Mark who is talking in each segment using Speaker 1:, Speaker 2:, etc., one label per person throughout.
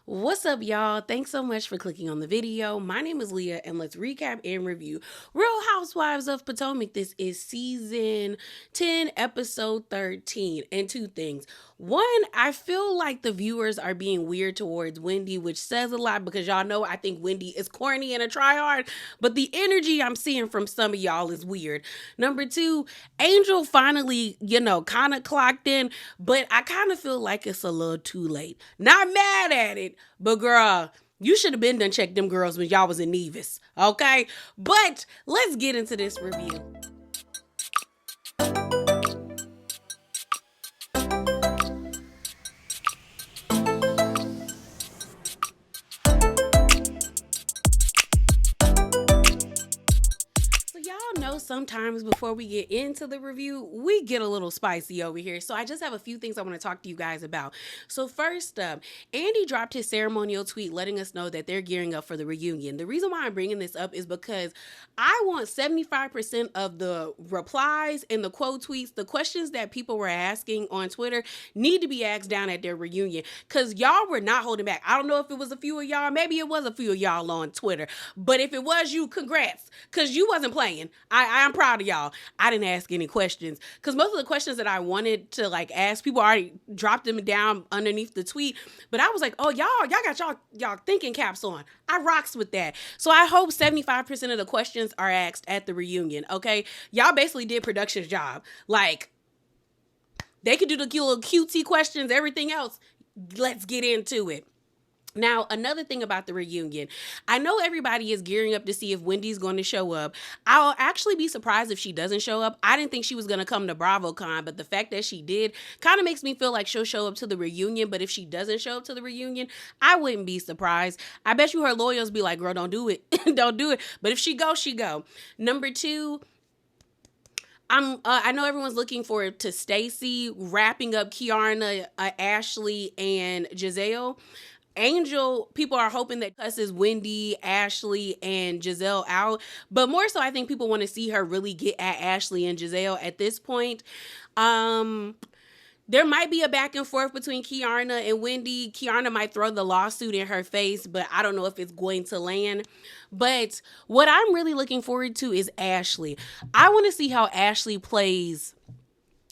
Speaker 1: What's up, y'all? Thanks so much for clicking on the video. My name is Leah, and let's recap and review Real Housewives of Potomac. This is season 10, episode 13. And two things. One, I feel like the viewers are being weird towards Wendy, which says a lot because y'all know I think Wendy is corny and a tryhard, but the energy I'm seeing from some of y'all is weird. Number two, Angel finally, kind of clocked in, but I kind of feel like it's a little too late. Not mad at it, but girl, you should have been done check them girls when y'all was in Nevis, okay? But let's get into this review. Sometimes before we get into the review, we get a little spicy over here. So I just have a few things I want to talk to you guys about. So first up, Andy dropped his ceremonial tweet letting us know that they're gearing up for the reunion. The reason why I'm bringing this up is because I want 75% of the replies and the quote tweets, the questions that people were asking on Twitter need to be asked down at their reunion because y'all were not holding back. I don't know if it was a few of y'all. Maybe it was a few of y'all on Twitter. But if it was you, congrats, because you wasn't playing. I'm proud of y'all. I didn't ask any questions because most of the questions that I wanted to ask, people already dropped them down underneath the tweet. But I was like, oh, y'all got y'all thinking caps on. I rocks with that. So I hope 75% of the questions are asked at the reunion. Okay, y'all basically did production's job. They could do the little QT questions, everything else. Let's get into it. Now, another thing about the reunion, I know everybody is gearing up to see if Wendy's going to show up. I'll actually be surprised if she doesn't show up. I didn't think she was going to come to BravoCon, but the fact that she did kind of makes me feel like she'll show up to the reunion. But if she doesn't show up to the reunion, I wouldn't be surprised. I bet you her lawyers be like, girl, don't do it. Don't do it. But if she go, she go. Number two, I know everyone's looking forward to Stacey wrapping up Kiarna, Ashely, and Gizelle. Angel, people are hoping that cusses Wendy, Ashely, and Gizelle out. But more so, I think people want to see her really get at Ashely and Gizelle at this point. There might be a back and forth between Kiarna and Wendy. Kiarna might throw the lawsuit in her face, but I don't know if it's going to land. But what I'm really looking forward to is Ashely. I want to see how Ashely plays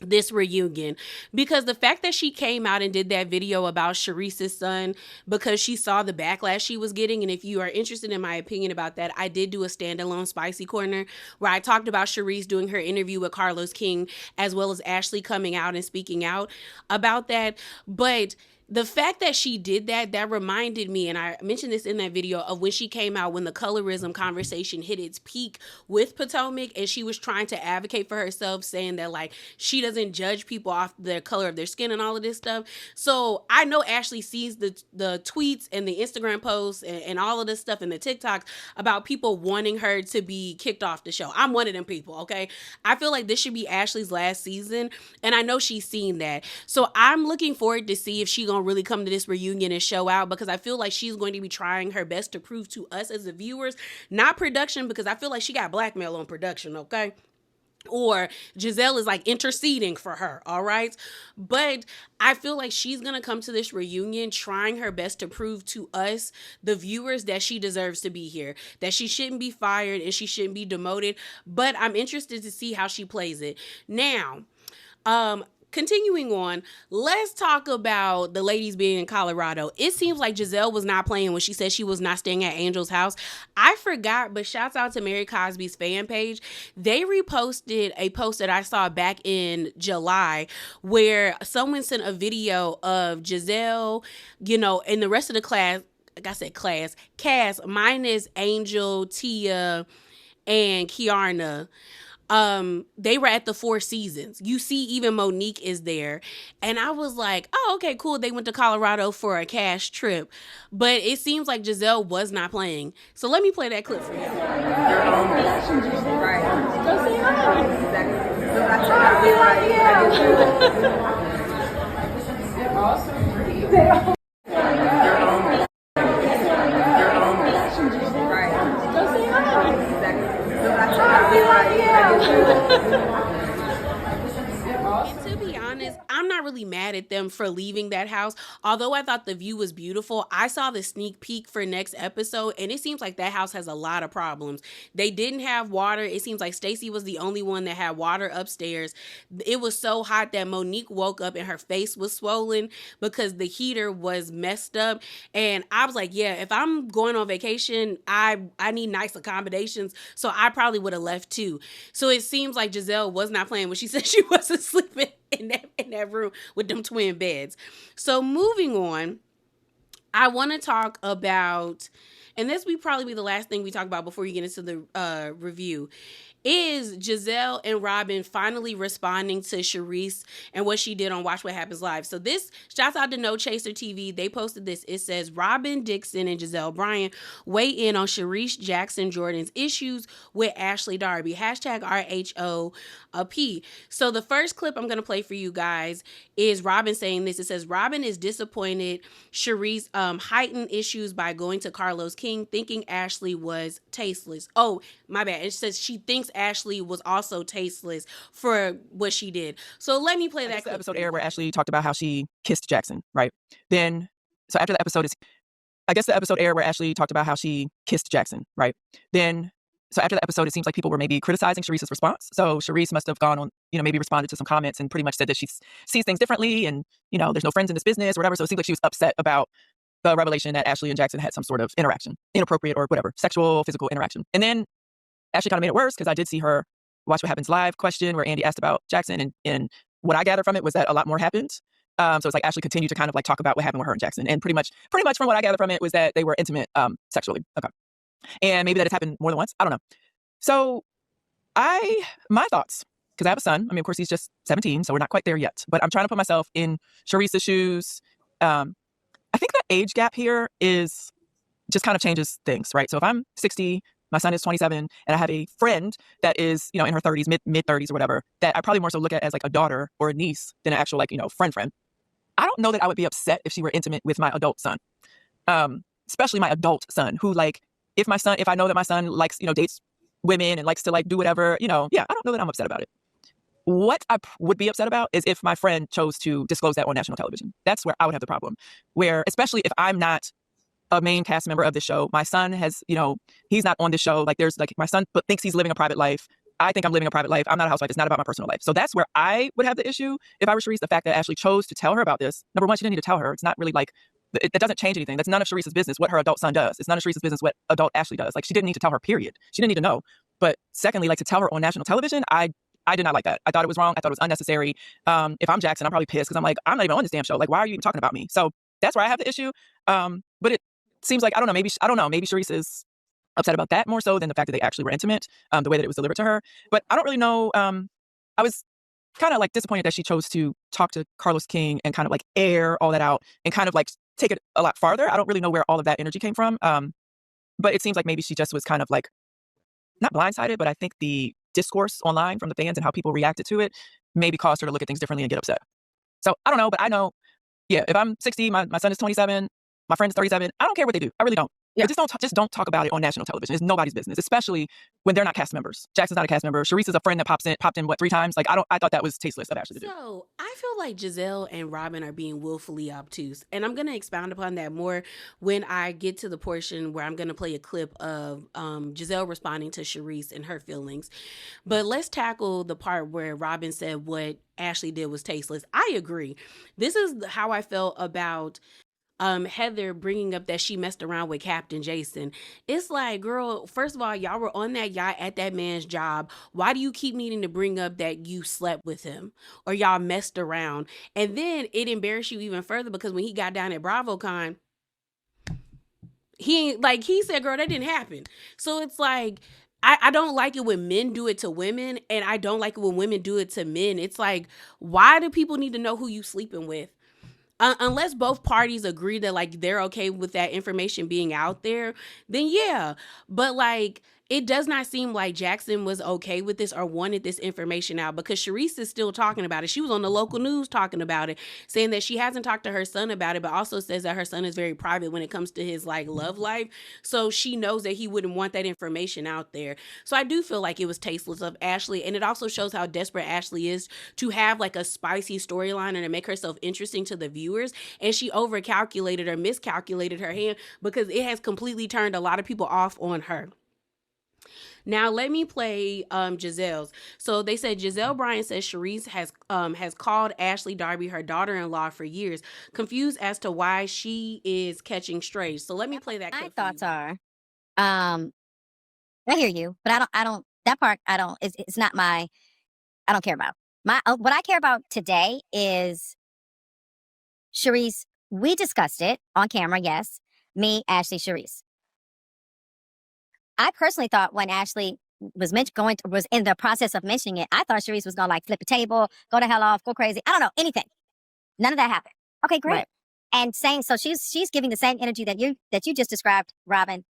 Speaker 1: this reunion, because the fact that she came out and did that video about Charrisse's son because she saw the backlash she was getting, and if you are interested in my opinion about that, I did do a standalone spicy corner where I talked about Charrisse doing her interview with Carlos King as well as Ashely coming out and speaking out about that. But the fact that she did that reminded me, and I mentioned this in that video, of when she came out when the colorism conversation hit its peak with Potomac, and she was trying to advocate for herself, saying that she doesn't judge people off the color of their skin and all of this stuff. So I know Ashely sees the tweets and the Instagram posts and all of this stuff and the TikToks about people wanting her to be kicked off the show. I'm one of them people, okay? I feel like this should be Ashley's last season, and I know she's seen that. So I'm looking forward to see if she gonna really come to this reunion and show out, because I feel like she's going to be trying her best to prove to us as the viewers, not production, because I feel like she got blackmail on production, okay? Or Gizelle is interceding for her, all right? But I feel like she's going to come to this reunion trying her best to prove to us, the viewers, that she deserves to be here, that she shouldn't be fired and she shouldn't be demoted. But I'm interested to see how she plays it. Now, continuing on, let's talk about the ladies being in Colorado. It seems like Gizelle was not playing when she said she was not staying at Angel's house. I forgot, but shouts out to Mary Cosby's fan page. They reposted a post that I saw back in July where someone sent a video of Gizelle, and the rest of the class, like I said, cast minus Angel, Tia, and Kiarna. They were at the Four Seasons. You see, even Monique is there. And I was like, oh, okay, cool. They went to Colorado for a cash trip. But it seems like Gizelle was not playing. So let me play that clip for you.
Speaker 2: Right. Go say hi. Exactly. So that's They're all so pretty. Right. Go say hi. Exactly. So that's
Speaker 1: And to be honest, I'm not really mad mad at them for leaving that house. Although I thought the view was beautiful, I saw the sneak peek for next episode, and it seems like that house has a lot of problems. They didn't have water. It seems like Stacy was the only one that had water upstairs. It was so hot that Monique woke up and her face was swollen because the heater was messed up. And I was like, yeah, if I'm going on vacation, I need nice accommodations. So I probably would have left too. So it seems like Gizelle was not playing when she said she wasn't sleeping in that room with them twin beds. So moving on, I want to talk about, and this will probably be the last thing we talk about before you get into the review, is Gizelle and Robin finally responding to Charrisse and what she did on Watch What Happens Live. So this, shouts out to No Chaser TV. They posted this. It says, Robin Dixon and Gizelle Bryant weigh in on Charrisse Jackson Jordan's issues with Ashely Darby. Hashtag RHOP. So the first clip I'm going to play for you guys is Robin saying this. It says, Robin is disappointed Charrisse heightened issues by going to Carlos King, thinking Ashely was tasteless. Oh, my bad. It says she thinks Ashely was also tasteless for what she did. So let me play that clip.
Speaker 3: The episode aired where Ashely talked about how she kissed Jackson, right? Then, so after the episode is, I guess the episode aired where Ashely talked about how she kissed Jackson, right? Then, so after the episode, it seems like people were maybe criticizing Charrisse's response. So Charrisse must have gone on, maybe responded to some comments and pretty much said that she sees things differently and, there's no friends in this business or whatever. So it seems like she was upset about the revelation that Ashely and Jackson had some sort of interaction, inappropriate or whatever, sexual, physical interaction. And then Ashely kind of made it worse because I did see her Watch What Happens Live question where Andy asked about Jackson, and what I gathered from it was that a lot more happened. So it's like Ashely continued to kind of like talk about what happened with her and Jackson, and pretty much from what I gathered from it was that they were intimate sexually. Okay, and maybe that has happened more than once. I don't know. So my thoughts, because I have a son. I mean, of course, he's just 17, so we're not quite there yet. But I'm trying to put myself in Charisse's shoes. I think the age gap here is just kind of changes things, right? So if I'm 60, my son is 27, and I have a friend that is, in her 30s, mid 30s or whatever, that I probably more so look at as like a daughter or a niece than an actual friend. I don't know that I would be upset if she were intimate with my adult son, especially my adult son, who if I know that my son likes, dates women and likes to do whatever, I don't know that I'm upset about it. What I would be upset about is if my friend chose to disclose that on national television. That's where I would have the problem. Where, especially if I'm not a main cast member of the show, my son has, he's not on the show. There's my son but thinks he's living a private life. I think I'm living a private life. I'm not a housewife. It's not about my personal life. So that's where I would have the issue. If I were Charrisse, the fact that Ashely chose to tell her about this. Number one, she didn't need to tell her. It's not really it doesn't change anything. That's none of Charisse's business what her adult son does. It's none of Charisse's business what adult Ashely does. She didn't need to tell her, period. She didn't need to know. But secondly, to tell her on national television, I did not like that. I thought it was wrong. I thought it was unnecessary. If I'm Jackson, I'm probably pissed because I'm not even on this damn show. Why are you even talking about me? So that's where I have the issue. But it seems like, I don't know, maybe Charrisse is upset about that more so than the fact that they actually were intimate, the way that it was delivered to her. But I don't really know. I was kind of disappointed that she chose to talk to Carlos King and kind of air all that out and kind of take it a lot farther. I don't really know where all of that energy came from. But it seems like maybe she just was kind of not blindsided, but I think the discourse online from the fans and how people reacted to it maybe caused her to look at things differently and get upset. So I don't know, but I know, yeah, if I'm 60, my son is 27, my friend is 37, I don't care what they do. I really don't. Yeah. Just don't talk about it on national television. It's nobody's business, especially when they're not cast members. Jackson's not a cast member. Charrisse is a friend that popped in 3 times. I thought that was tasteless of Ashely to do.
Speaker 1: So I feel like Gizelle and Robin are being willfully obtuse, and I'm going to expound upon that more when I get to the portion where I'm going to play a clip of Gizelle responding to Charrisse and her feelings. But let's tackle the part where Robin said what Ashely did was tasteless. I agree. This is how I felt about Heather bringing up that she messed around with Captain Jason. It's girl, first of all, y'all were on that yacht at that man's job. Why do you keep needing to bring up that you slept with him or y'all messed around? And then it embarrassed you even further because when he got down at BravoCon, he said, girl, that didn't happen. So it's I don't like it when men do it to women, and I don't like it when women do it to men. It's why do people need to know who you sleeping with? Unless both parties agree that they're okay with that information being out there, then yeah. But it does not seem like Jackson was okay with this or wanted this information out, because Charrisse is still talking about it. She was on the local news talking about it, saying that she hasn't talked to her son about it, but also says that her son is very private when it comes to his like love life. So she knows that he wouldn't want that information out there. So I do feel like it was tasteless of Ashely, and it also shows how desperate Ashely is to have like a spicy storyline and to make herself interesting to the viewers. And she overcalculated or miscalculated her hand, because it has completely turned a lot of people off on her. Now let me play Gizelle's. So they said Gizelle Bryant says Charrisse has called Ashely Darby her daughter-in-law for years, confused as to why she is catching strays. So let me play that
Speaker 4: My
Speaker 1: clip.
Speaker 4: thoughts are, I hear you, but I don't. That part, I don't. It's not my. I don't care about. What I care about today is Charrisse. We discussed it on camera. Yes, me, Ashely, Charrisse. I personally thought when Ashely was in the process of mentioning it, I thought Charrisse was gonna like flip a table, go to hell off, go crazy. I don't know anything. None of that happened. Okay, great. Right. And saying so, she's giving the same energy that you just described, Robin.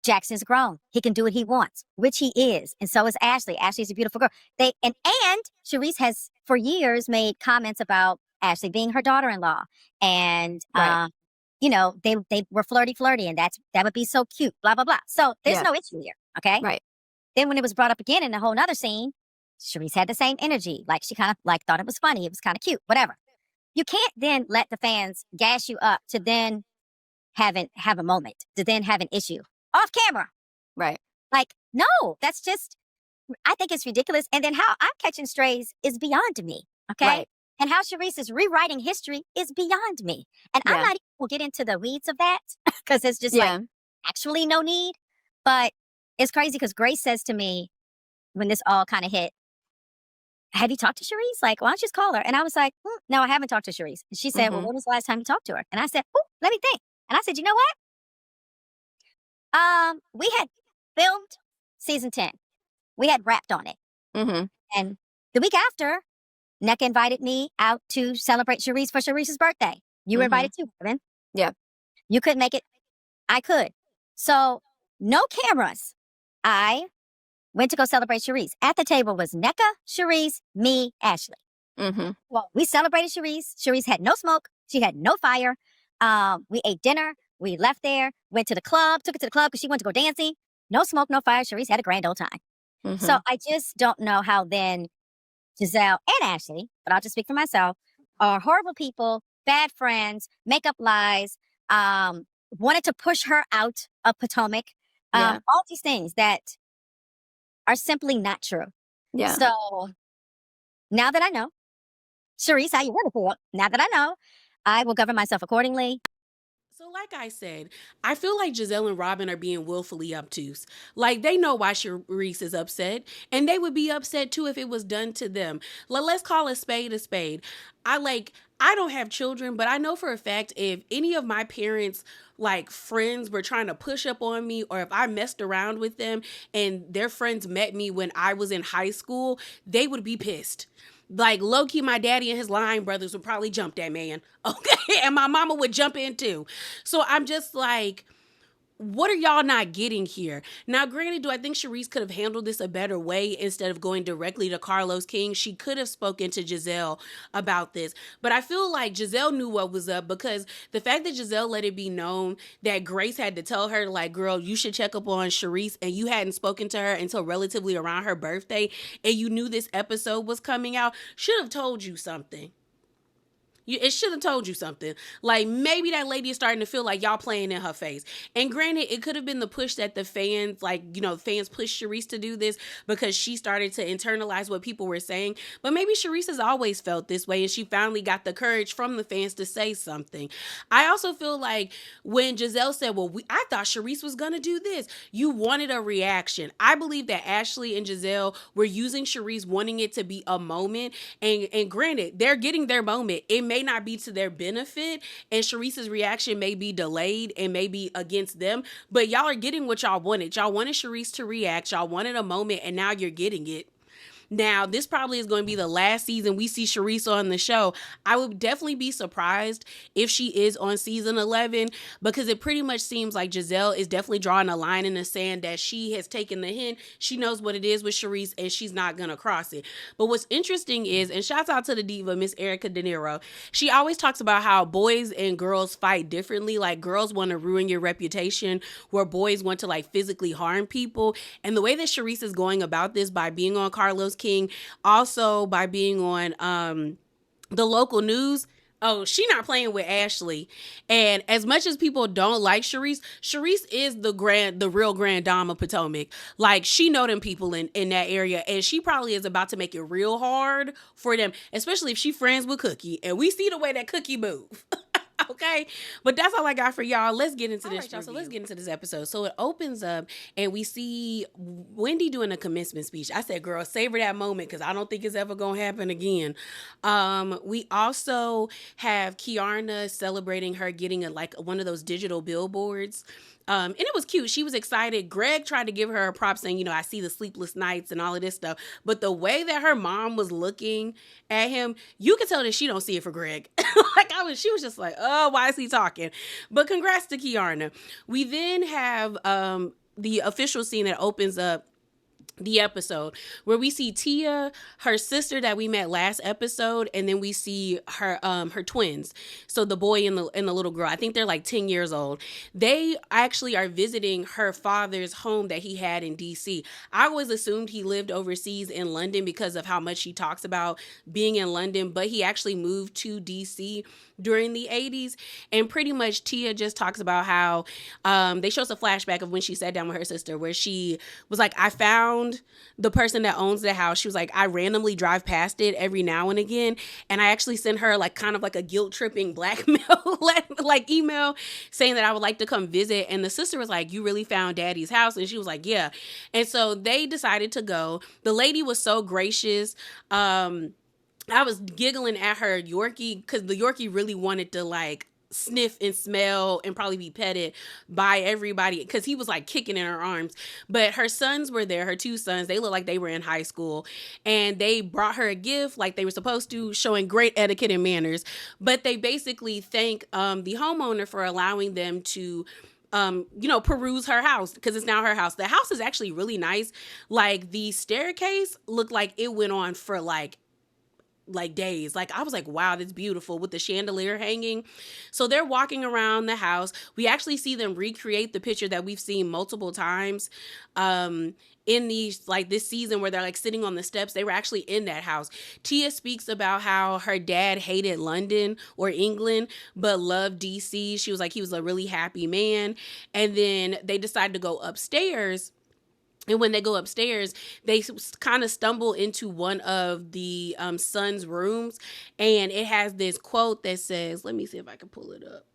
Speaker 4: Jackson's grown. He can do what he wants, which he is, and so is Ashely. Ashley's a beautiful girl. And Charrisse has for years made comments about Ashely being her daughter-in-law, and right. They were flirty, and that would be so cute, blah, blah, blah. So there's no issue here, okay?
Speaker 2: Right.
Speaker 4: Then when it was brought up again in a whole nother scene, Charrisse had the same energy. Like she kind of like thought it was funny. It was kind of cute, whatever. You can't then let the fans gas you up to then have a moment, to then have an issue off camera.
Speaker 2: Right.
Speaker 4: Like, no, that's just, I think it's ridiculous. And then how I'm catching strays is beyond me, okay? Right. And how Charrisse is rewriting history is beyond me. And I'm not even going to get into the weeds of that because it's just like actually no need. But it's crazy because Grace says to me when this all kind of hit, have you talked to Charrisse? Like, why don't you just call her? And I was like, no, I haven't talked to Charrisse. And she said, well, when was the last time you talked to her? And I said, let me think. And I said, you know what? We had filmed season 10. We had wrapped on it. And the week after, NECA invited me out to celebrate Charrisse for Charrisse's birthday. You were invited too, Kevin.
Speaker 2: Yeah.
Speaker 4: You couldn't make it. I could. So no cameras. I went to go celebrate Charrisse. At the table was NECA, Charrisse, me, Ashely. Well, we celebrated Charrisse. Charrisse had no smoke. She had no fire. We ate dinner. We left there, went to the club, took it to the club because she wanted to go dancing. No smoke, no fire. Charrisse had a grand old time. So I just don't know how then Gizelle and Ashely, but I'll just speak for myself, are horrible people, bad friends, make up lies, wanted to push her out of Potomac, all these things that are simply not true.
Speaker 2: Yeah.
Speaker 4: So now that I know, Charrisse, how you want to feel, now that I know, I will govern myself accordingly.
Speaker 1: So like I said, I feel like Gizelle and Robin are being willfully obtuse. Like they know why Charrisse is upset, and they would be upset too if it was done to them. Let's call a spade a spade. I don't have children, but I know for a fact if any of my parents like friends were trying to push up on me, or if I messed around with them and their friends met me when I was in high school, they would be pissed. Like low-key, my daddy and his lying brothers would probably jump that man. Okay. And my mama would jump in too. So I'm just like, what are y'all not getting here? Now, granted, do I think Charrisse could have handled this a better way instead of going directly to Carlos King? She could have spoken to Gizelle about this. But I feel like Gizelle knew what was up, because the fact that Gizelle let it be known that Grace had to tell her, like, girl, you should check up on Charrisse, and you hadn't spoken to her until relatively around her birthday, and you knew this episode was coming out, should have told you something. It should have told you something. Like, maybe that lady is starting to feel like y'all playing in her face. And granted, it could have been the push that the fans, fans pushed Charrisse to do this because she started to internalize what people were saying. But maybe Charrisse has always felt this way, and she finally got the courage from the fans to say something. I also feel like when Gizelle said, well, I thought Charrisse was going to do this, you wanted a reaction. I believe that Ashely and Gizelle were using Charrisse, wanting it to be a moment. And granted, they're getting their moment. It may not be to their benefit, and Charisse's reaction may be delayed and may be against them, but y'all are getting what y'all wanted. Y'all wanted Charrisse to react. Y'all wanted a moment, and now you're getting it. Now, this probably is going to be the last season we see Charrisse on the show. I would definitely be surprised if she is on season 11, because it pretty much seems like Gizelle is definitely drawing a line in the sand that she has taken the hint. She knows what it is with Charrisse, and she's not going to cross it. But what's interesting is, and shouts out to the diva, Miss Erica De Niro, she always talks about how boys and girls fight differently. Like, girls want to ruin your reputation, where boys want to like physically harm people. And the way that Charrisse is going about this, by being on Carlos King, also by being on the local news. Oh, she not playing with Ashely. And as much as people don't like Charrisse is the real grand dame of Potomac. Like, she know them people in that area, and she probably is about to make it real hard for them, especially if she friends with Cookie. And we see the way that Cookie move. Okay, but that's all I got for y'all. Let's get into this. So let's get into this episode. So it opens up and we see Wendy doing a commencement speech. I said, girl, savor that moment, because I don't think it's ever gonna happen again. We also have Kiarna celebrating her getting one of those digital billboards. And it was cute. She was excited. Greg tried to give her a prop saying, I see the sleepless nights and all of this stuff. But the way that her mom was looking at him, you could tell that she don't see it for Greg. She was just like, oh, why is he talking? But congrats to Kiarna. We then have the official scene that opens up the episode, where we see Tia, her sister that we met last episode, and then we see her twins. So the boy and the little girl, I think they're like 10 years old. They actually are visiting her father's home that he had in DC. I always assumed he lived overseas in London because of how much he talks about being in London, but he actually moved to DC during the 80s. And pretty much Tia just talks about how they show us a flashback of when she sat down with her sister, where she was like, I found the person that owns the house. She was like, I randomly drive past it every now and again, and I actually sent her like kind of like a guilt tripping blackmail like email saying that I would like to come visit. And the sister was like, you really found daddy's house? And she was like, yeah. And so they decided to go. The lady was so gracious. I was giggling at her Yorkie, because the Yorkie really wanted to like sniff and smell and probably be petted by everybody, because he was like kicking in her arms. But her sons were there, her two sons. They looked like they were in high school, and they brought her a gift like they were supposed to, showing great etiquette and manners. But they basically thank the homeowner for allowing them to peruse her house, because it's now her house. The house is actually really nice. Like, the staircase looked like it went on for like days. Like, I was like, wow, that's beautiful, with the chandelier hanging. So they're walking around the house. We actually see them recreate the picture that we've seen multiple times in these, like, this season, where they're like sitting on the steps. They were actually in that house. Tia speaks about how her dad hated London or England but loved DC. She was like, he was a really happy man. And then they decided to go upstairs. And when they go upstairs, they kind of stumble into one of the son's rooms. And it has this quote that says, let me see if I can pull it up.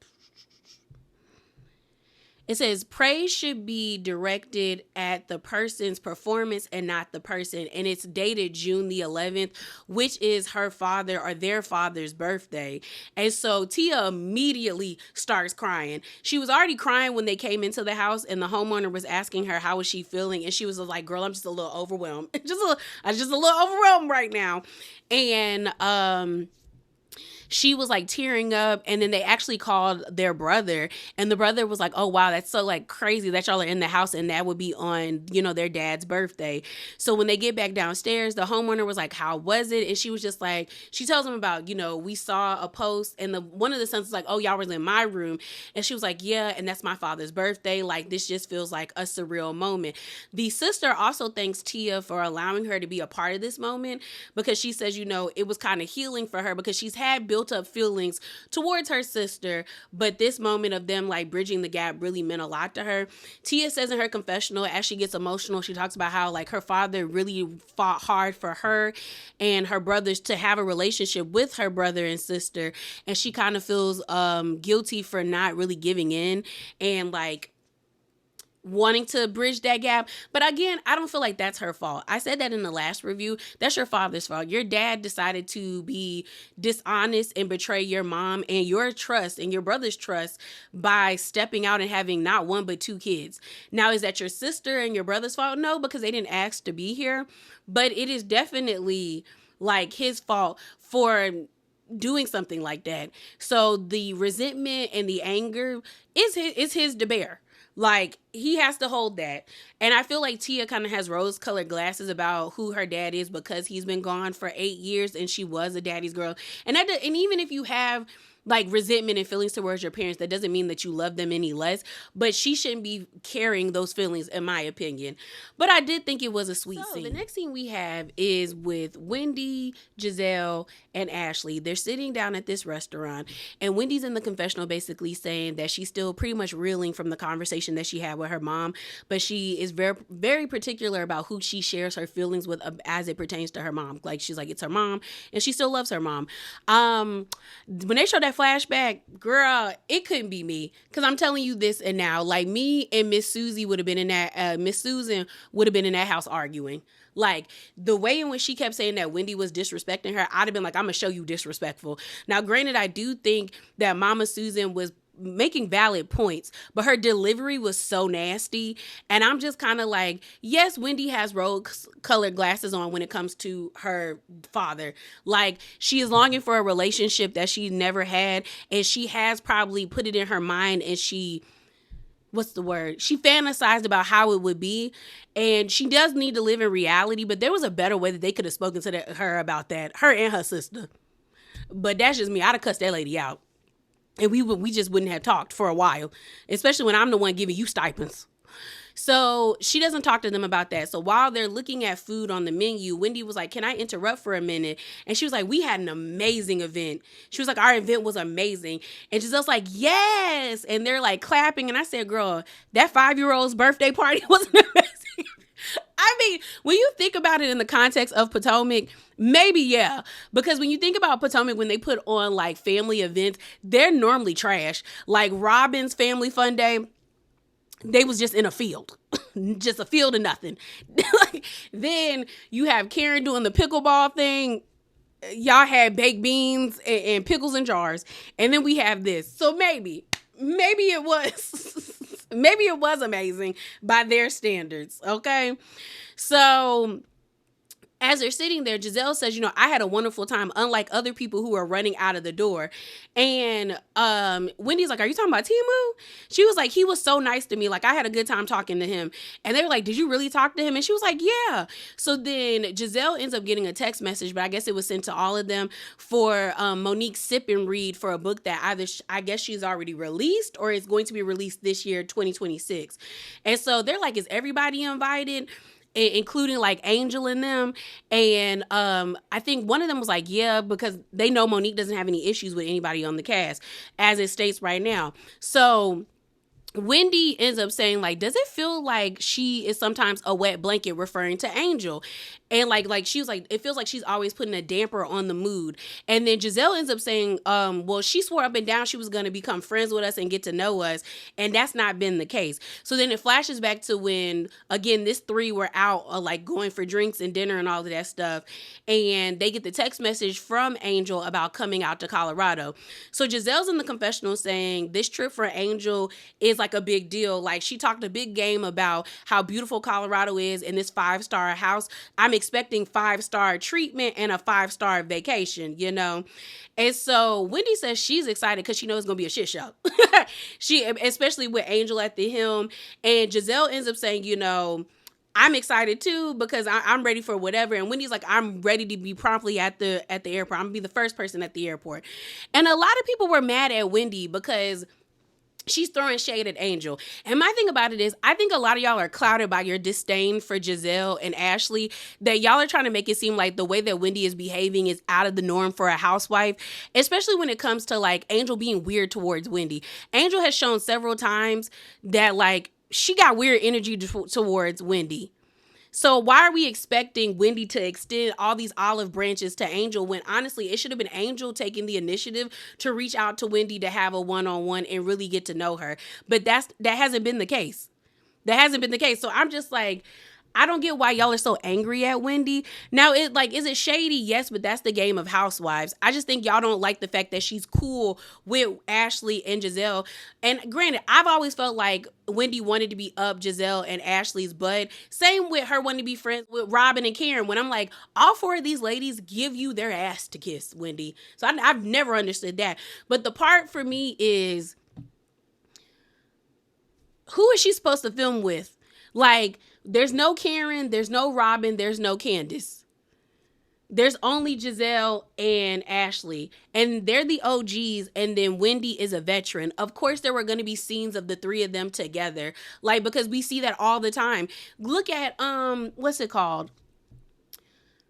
Speaker 1: It says, praise should be directed at the person's performance and not the person. And it's dated June the 11th, which is her father or their father's birthday. And so Tia immediately starts crying. She was already crying when they came into the house, and the homeowner was asking her, how was she feeling? And she was like, girl, I'm just a little overwhelmed. I'm just a little overwhelmed right now. And, she was like tearing up, and then they actually called their brother, and the brother was like, oh wow, that's so like crazy that y'all are in the house, and that would be on, their dad's birthday. So when they get back downstairs, the homeowner was like, how was it? And she was just like, she tells him about, we saw a post, and one of the sons was like, oh, y'all was in my room. And she was like, yeah, and that's my father's birthday. Like, this just feels like a surreal moment. The sister also thanks Tia for allowing her to be a part of this moment, because she says, it was kind of healing for her, because she's had built up feelings towards her sister, but this moment of them like bridging the gap really meant a lot to her. Tia says in her confessional, as she gets emotional, she talks about how like her father really fought hard for her and her brothers to have a relationship with her brother and sister, and she kind of feels guilty for not really giving in and like wanting to bridge that gap. But again, I don't feel like that's her fault. I said that in the last review. That's your father's fault. Your dad decided to be dishonest and betray your mom and your trust and your brother's trust by stepping out and having not one but two kids. Now, is that your sister and your brother's fault? No, because they didn't ask to be here. But it is definitely like his fault for doing something like that. So the resentment and the anger is his to bear. Like, he has to hold that. And I feel like Tia kind of has rose-colored glasses about who her dad is because he's been gone for 8 years and she was a daddy's girl. And even if you have like resentment and feelings towards your parents, that doesn't mean that you love them any less. But she shouldn't be carrying those feelings, in my opinion. But I did think it was a sweet scene. The next scene we have is with Wendy, Gizelle, and Ashely. They're sitting down at this restaurant, and Wendy's in the confessional basically saying that she's still pretty much reeling from the conversation that she had with her mom, but she is very, very particular about who she shares her feelings with as it pertains to her mom. Like, she's like, it's her mom, and she still loves her mom. When they show that flashback, girl, it couldn't be me, because I'm telling you this and now, like, me and Miss Susie would have been in that, Miss Susan would have been in that house arguing. Like, the way in which she kept saying that Wendy was disrespecting her, I'd have been like, I'm gonna show you disrespectful. Now, granted, I do think that Mama Susan was making valid points, but her delivery was so nasty. And I'm just kind of like, yes, Wendy has rose-colored glasses on when it comes to her father. Like, she is longing for a relationship that she never had, and she has probably put it in her mind, and she fantasized about how it would be, and she does need to live in reality. But there was a better way that they could have spoken to her about that, her and her sister. But that's just me. I'd have cussed that lady out. And we just wouldn't have talked for a while, especially when I'm the one giving you stipends. So she doesn't talk to them about that. So while they're looking at food on the menu, Wendy was like, can I interrupt for a minute? And she was like, we had an amazing event. She was like, our event was amazing. And Giselle's like, yes. And they're like clapping. And I said, girl, that 5-year-old's birthday party was amazing. I mean, when you think about it in the context of Potomac, maybe, yeah. Because when you think about Potomac, when they put on like family events, they're normally trash. Like Robin's Family Fun Day, they was just in a field. Just a field of nothing. Then you have Karen doing the pickleball thing. Y'all had baked beans and pickles in jars. And then we have this. So maybe it was... Maybe it was amazing by their standards, okay? So as they're sitting there, Gizelle says, I had a wonderful time, unlike other people who are running out of the door. And Wendy's like, are you talking about Timu? She was like, he was so nice to me. Like, I had a good time talking to him. And they were like, did you really talk to him? And she was like, yeah. So then Gizelle ends up getting a text message, but I guess it was sent to all of them for Monique's sip and read for a book that either I guess she's already released or is going to be released this year, 2026. And so they're like, is everybody invited? Including like Angel and them. And I think one of them was like, yeah, because they know Monique doesn't have any issues with anybody on the cast as it states right now. So Wendy ends up saying, like, does it feel like she is sometimes a wet blanket, referring to Angel? And like she was like, it feels like she's always putting a damper on the mood. And then Gizelle ends up saying, well, she swore up and down she was going to become friends with us and get to know us. And that's not been the case. So then it flashes back to when, again, this three were out like going for drinks and dinner and all of that stuff. And they get the text message from Angel about coming out to Colorado. So Giselle's in the confessional saying this trip for Angel is like a big deal. Like, she talked a big game about how beautiful Colorado is in this 5-star house. I'm expecting 5-star treatment and a 5-star vacation, And so Wendy says she's excited because she knows it's gonna be a shit show. She, especially with Angel at the helm. And Gizelle ends up saying, I'm excited too because I'm ready for whatever. And Wendy's like, I'm ready to be promptly at the airport. I'm gonna be the first person at the airport. And a lot of people were mad at Wendy because she's throwing shade at Angel. And my thing about it is, I think a lot of y'all are clouded by your disdain for Gizelle and Ashely, that y'all are trying to make it seem like the way that Wendy is behaving is out of the norm for a housewife, especially when it comes to like Angel being weird towards Wendy. Angel has shown several times that like she got weird energy towards Wendy. So why are we expecting Wendy to extend all these olive branches to Angel when honestly it should have been Angel taking the initiative to reach out to Wendy to have a one-on-one and really get to know her? But that hasn't been the case. That hasn't been the case. So I'm just like, I don't get why y'all are so angry at Wendy. Now, is it shady? Yes, but that's the game of Housewives. I just think y'all don't like the fact that she's cool with Ashely and Gizelle. And granted, I've always felt like Wendy wanted to be up Gizelle and Ashley's butt. Same with her wanting to be friends with Robin and Karen. When I'm like, all four of these ladies give you their ass to kiss, Wendy. So I've never understood that. But the part for me is, who is she supposed to film with? Like, there's no Karen, there's no Robin, there's no Candace. There's only Gizelle and Ashely, and they're the OGs, and then Wendy is a veteran. Of course, there were going to be scenes of the three of them together, like, because we see that all the time. Look at what's it called?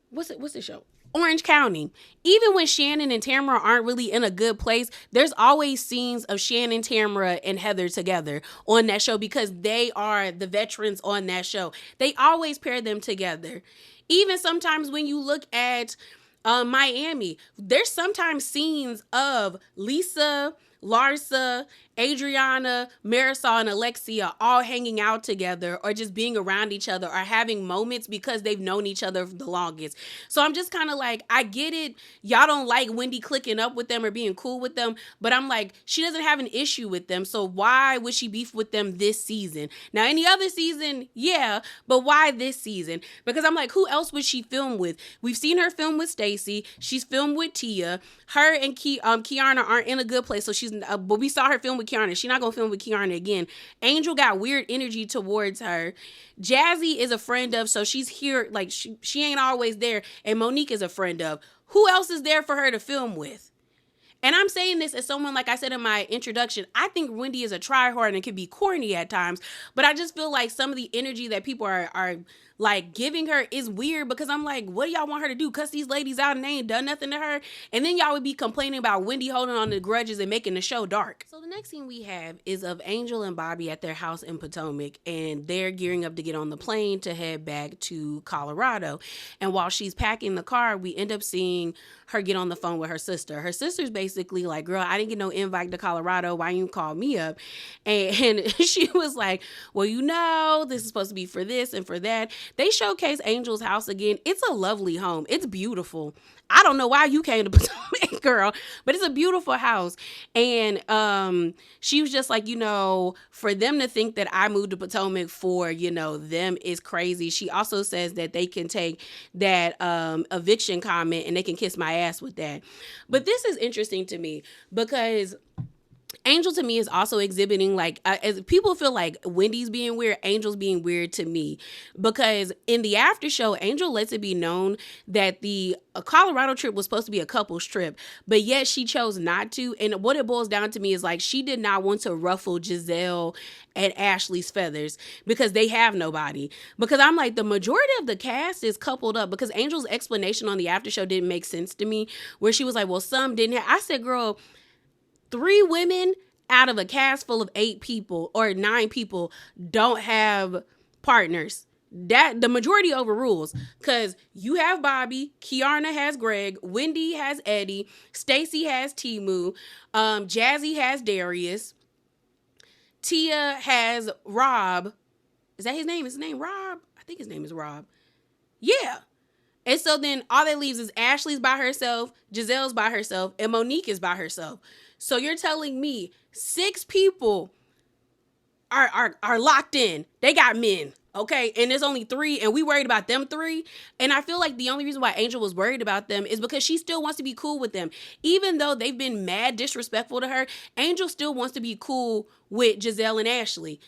Speaker 1: What's the show? Orange County. Even when Shannon and Tamara aren't really in a good place, there's always scenes of Shannon, Tamara, and Heather together on that show because they are the veterans on that show. They always pair them together. Even sometimes when you look at Miami, there's sometimes scenes of Lisa, Larsa, Adriana, Marisol, and Alexia all hanging out together or just being around each other or having moments because they've known each other the longest. So I'm just kind of like, I get it. Y'all don't like Wendy clicking up with them or being cool with them, but I'm like, she doesn't have an issue with them. So why would she beef with them this season? Now, any other season, yeah, but why this season? Because I'm like, who else would she film with? We've seen her film with Stacey. She's filmed with Tia. Her and Kiana aren't in a good place. So but we saw her film with Kiana. She's not going to film with Kiana again. Angel got weird energy towards her. Jazzy is a friend of, so she's here. Like, she ain't always there. And Monique is a friend of. Who else is there for her to film with? And I'm saying this as someone, like I said in my introduction, I think Wendy is a tryhard and can be corny at times. But I just feel like some of the energy that people are like giving her is weird because I'm like, what do y'all want her to do? Cuss these ladies out and they ain't done nothing to her? And then y'all would be complaining about Wendy holding on to grudges and making the show dark. So the next scene we have is of Angel and Bobby at their house in Potomac, and they're gearing up to get on the plane to head back to Colorado. And while she's packing the car, we end up seeing her get on the phone with her sister. Her sister's basically like, girl, I didn't get no invite to Colorado. Why you call me up? And she was like, well, this is supposed to be for this and for that. They showcase Angel's house again. It's a lovely home. It's beautiful. I don't know why you came to Potomac, girl, but it's a beautiful house. And she was just like, for them to think that I moved to Potomac for, them is crazy. She also says that they can take that eviction comment and they can kiss my ass with that. But this is interesting to me because Angel to me is also exhibiting like, as people feel like Wendy's being weird, Angel's being weird to me, because in the after show, Angel lets it be known that the Colorado trip was supposed to be a couple's trip, but yet she chose not to. And what it boils down to me is like, she did not want to ruffle Gizelle and Ashley's feathers because they have nobody. Because I'm like, the majority of the cast is coupled up, because Angel's explanation on the after show didn't make sense to me, where she was like, well, some didn't have. I said, girl, 3 women out of a cast full of 8 people or 9 people don't have partners. That the majority overrules, because you have Bobby, Kiana has Greg, Wendy has Eddie, Stacey has Timu, Jazzy has Darius, Tia has Rob. Is that his name? Is his name Rob? I think his name is Rob. Yeah. And so then all that leaves is Ashley's by herself, Gizelle's by herself, and Monique is by herself. So you're telling me 6 people are locked in. They got men, okay? And there's only 3, and we worried about them 3. And I feel like the only reason why Angel was worried about them is because she still wants to be cool with them. Even though they've been mad disrespectful to her, Angel still wants to be cool with Gizelle and Ashely.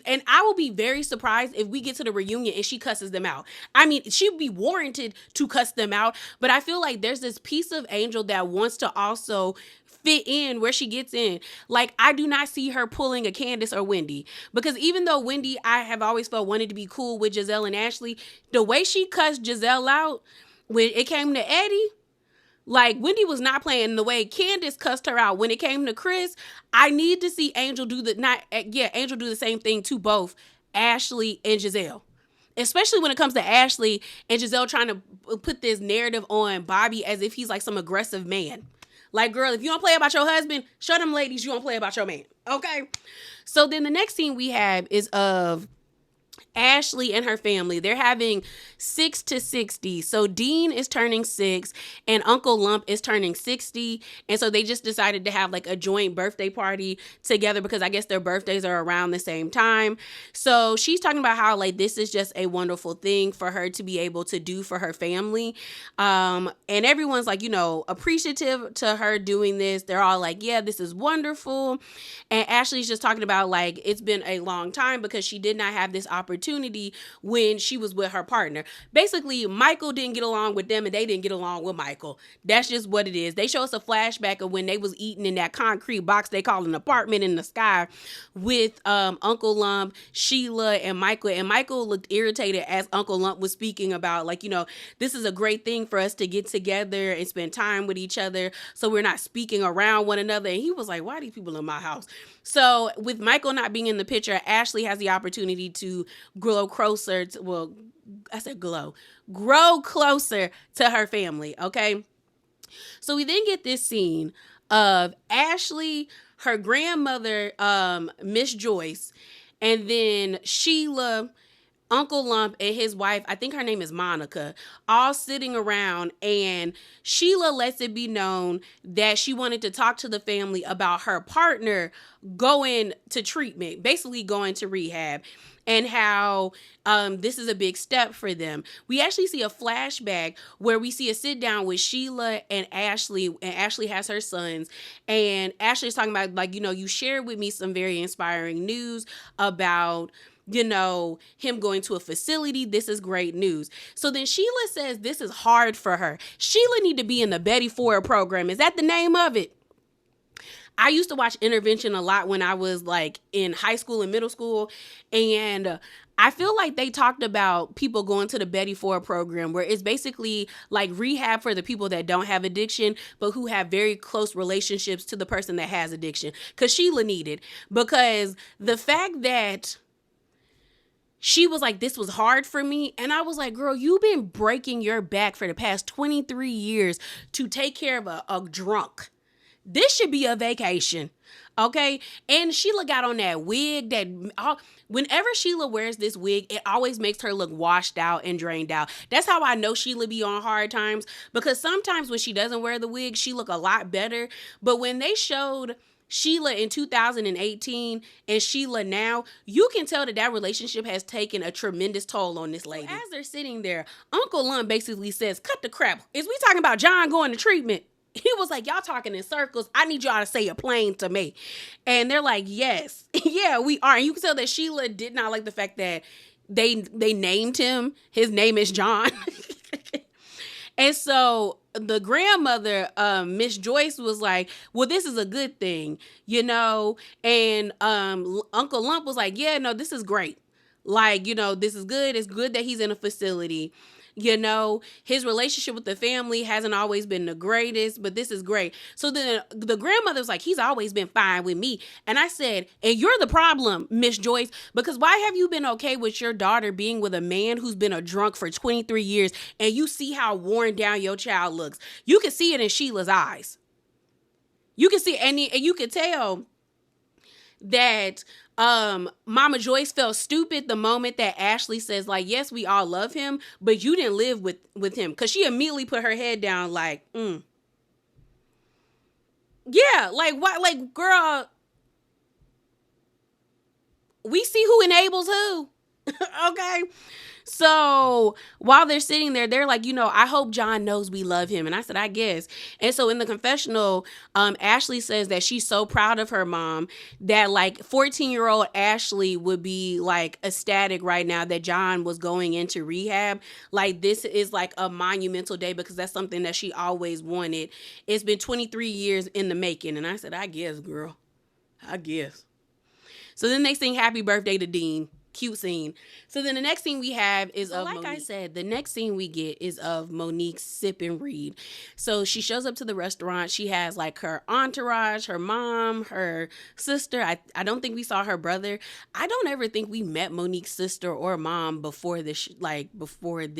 Speaker 1: And I will be very surprised if we get to the reunion and she cusses them out. I mean, she would be warranted to cuss them out, but I feel like there's this piece of Angel that wants to also fit in where she gets in. Like, I do not see her pulling a Candace or Wendy, because even though Wendy, I have always felt wanted to be cool with Gizelle and Ashely, the way she cussed Gizelle out when it came to Eddie, like, Wendy was not playing the way Candace cussed her out when it came to Chris. I need to see Angel do Angel do the same thing to both Ashely and Gizelle. Especially when it comes to Ashely and Gizelle trying to put this narrative on Bobby as if he's like some aggressive man. Like, girl, if you don't play about your husband, show them ladies you don't play about your man. Okay? So then the next scene we have is of Ashely and her family, they're having 6 to 60. So Dean is turning 6 and Uncle Lump is turning 60. And so they just decided to have like a joint birthday party together because I guess their birthdays are around the same time. So she's talking about how like this is just a wonderful thing for her to be able to do for her family. And everyone's like, appreciative to her doing this. They're all like, yeah, this is wonderful. And Ashley's just talking about like it's been a long time because she did not have this opportunity when she was with her partner. Basically, Michael didn't get along with them and they didn't get along with Michael. That's just what it is. They show us a flashback of when they was eating in that concrete box they call an apartment in the sky with Uncle Lump, Sheila, and Michael. And Michael looked irritated as Uncle Lump was speaking about like, this is a great thing for us to get together and spend time with each other so we're not speaking around one another. And he was like, why are these people in my house? So with Michael not being in the picture, Ashely has the opportunity to grow closer to, grow closer to her family, okay? So we then get this scene of Ashely, her grandmother, Miss Joyce, and then Sheila, Uncle Lump, and his wife, I think her name is Monica, all sitting around, and Sheila lets it be known that she wanted to talk to the family about her partner going to treatment, basically going to rehab, and how this is a big step for them. We actually see a flashback where we see a sit down with Sheila and Ashely has her sons, and Ashley's talking about like, you shared with me some very inspiring news about him going to a facility. This is great news. So then Sheila says this is hard for her. Sheila need to be in the Betty Ford program. Is that the name of it? I used to watch Intervention a lot when I was like in high school and middle school. And I feel like they talked about people going to the Betty Ford program where it's basically like rehab for the people that don't have addiction, but who have very close relationships to the person that has addiction. Because Sheila needed. Because the fact that she was like, this was hard for me. And I was like, girl, you've been breaking your back for the past 23 years to take care of a drunk. This should be a vacation. Okay. And Sheila got on that wig that whenever Sheila wears this wig, it always makes her look washed out and drained out. That's how I know Sheila be on hard times, because sometimes when she doesn't wear the wig, she look a lot better. But when they showed Sheila in 2018 and Sheila now, you can tell that relationship has taken a tremendous toll on this lady. As they're sitting there, Uncle Lump basically says, cut the crap. Is we talking about John going to treatment? He was like, y'all talking in circles. I need y'all to say it plain to me. And they're like, yes, yeah, we are. And you can tell that Sheila did not like the fact that they named him. His name is John. And so the grandmother, Miss Joyce, was like, well, this is a good thing, and Uncle Lump was like, yeah, no, this is great. Like, this is good. It's good that he's in a facility. His relationship with the family hasn't always been the greatest, but this is great. So then the grandmother's like, he's always been fine with me. And I said, and you're the problem, Miss Joyce, because why have you been okay with your daughter being with a man who's been a drunk for 23 years and you see how worn down your child looks? You can see it in Sheila's eyes. You can see, and you can tell that Mama Joyce felt stupid the moment that Ashely says, like, yes, we all love him, but you didn't live with him. Because she immediately put her head down like, yeah, like, what? Like, girl, we see who enables who. Okay. So while they're sitting there, they're like, I hope John knows we love him. And I said, I guess. And so in the confessional, Ashely says that she's so proud of her mom that like 14-year-old Ashely would be like ecstatic right now that John was going into rehab. Like, this is like a monumental day because that's something that she always wanted. It's been 23 years in the making. And I said, I guess, girl. I guess. So then they sing happy birthday to Dean. Cute scene. So then the next scene we have is of Monique. I said, the next scene we get is of Monique sipping Reed. So she shows up to the restaurant. She has like her entourage, her mom, her sister. I don't think we saw her brother. I don't ever think we met Monique's sister or mom before this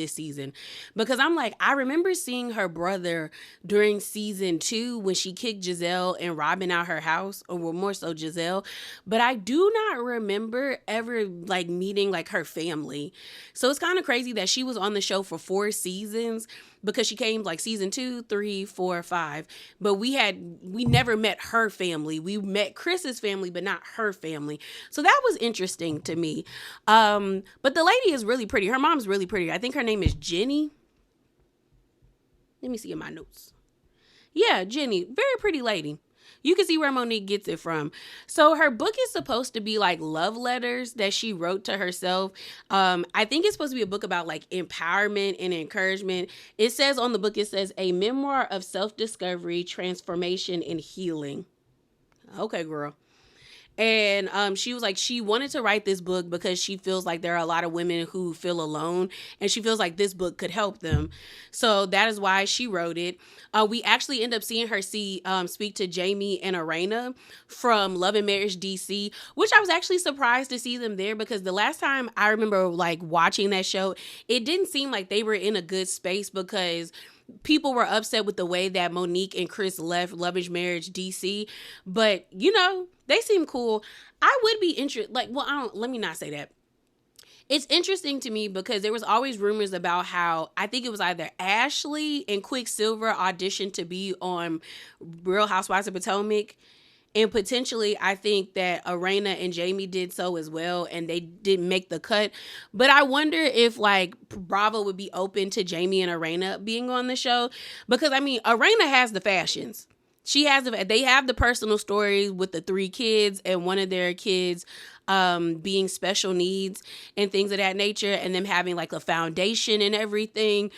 Speaker 1: season, because I'm like, I remember seeing her brother during season 2 when she kicked Gizelle and Robin out her house, or more so Gizelle, but I do not remember ever like like meeting like her family. So it's kind of crazy that she was on the show for 4 seasons, because she came like season 2, 3, 4, 5. But we never met her family. We met Chris's family, but not her family. So that was interesting to me. But the lady is really pretty. Her mom's really pretty. I think her name is Jenny. Let me see in my notes. Yeah, Jenny. Very pretty lady. You can see where Monique gets it from. So her book is supposed to be like love letters that she wrote to herself. I think it's supposed to be a book about like empowerment and encouragement. It says on the book, it says a memoir of self-discovery, transformation, and healing. Okay, girl. And she was like, she wanted to write this book because she feels like there are a lot of women who feel alone, and she feels like this book could help them. So that is why she wrote it. We actually end up seeing her speak to Jamie and Arena from Love and Marriage DC, which I was actually surprised to see them there, because the last time I remember like watching that show, it didn't seem like they were in a good space, because people were upset with the way that Monique and Chris left Love and Marriage DC. But, you know, they seem cool. I would be interested, let me not say that. It's interesting to me because there was always rumors about how I think it was either Ashely and Quicksilver auditioned to be on Real Housewives of Potomac. And potentially, I think that Arena and Jamie did so as well, and they didn't make the cut. But I wonder if, like, Bravo would be open to Jamie and Arena being on the show. Because, I mean, Arena has the fashions. They have the personal stories with the 3 kids, and one of their kids being special needs and things of that nature, and them having, like, a foundation and everything.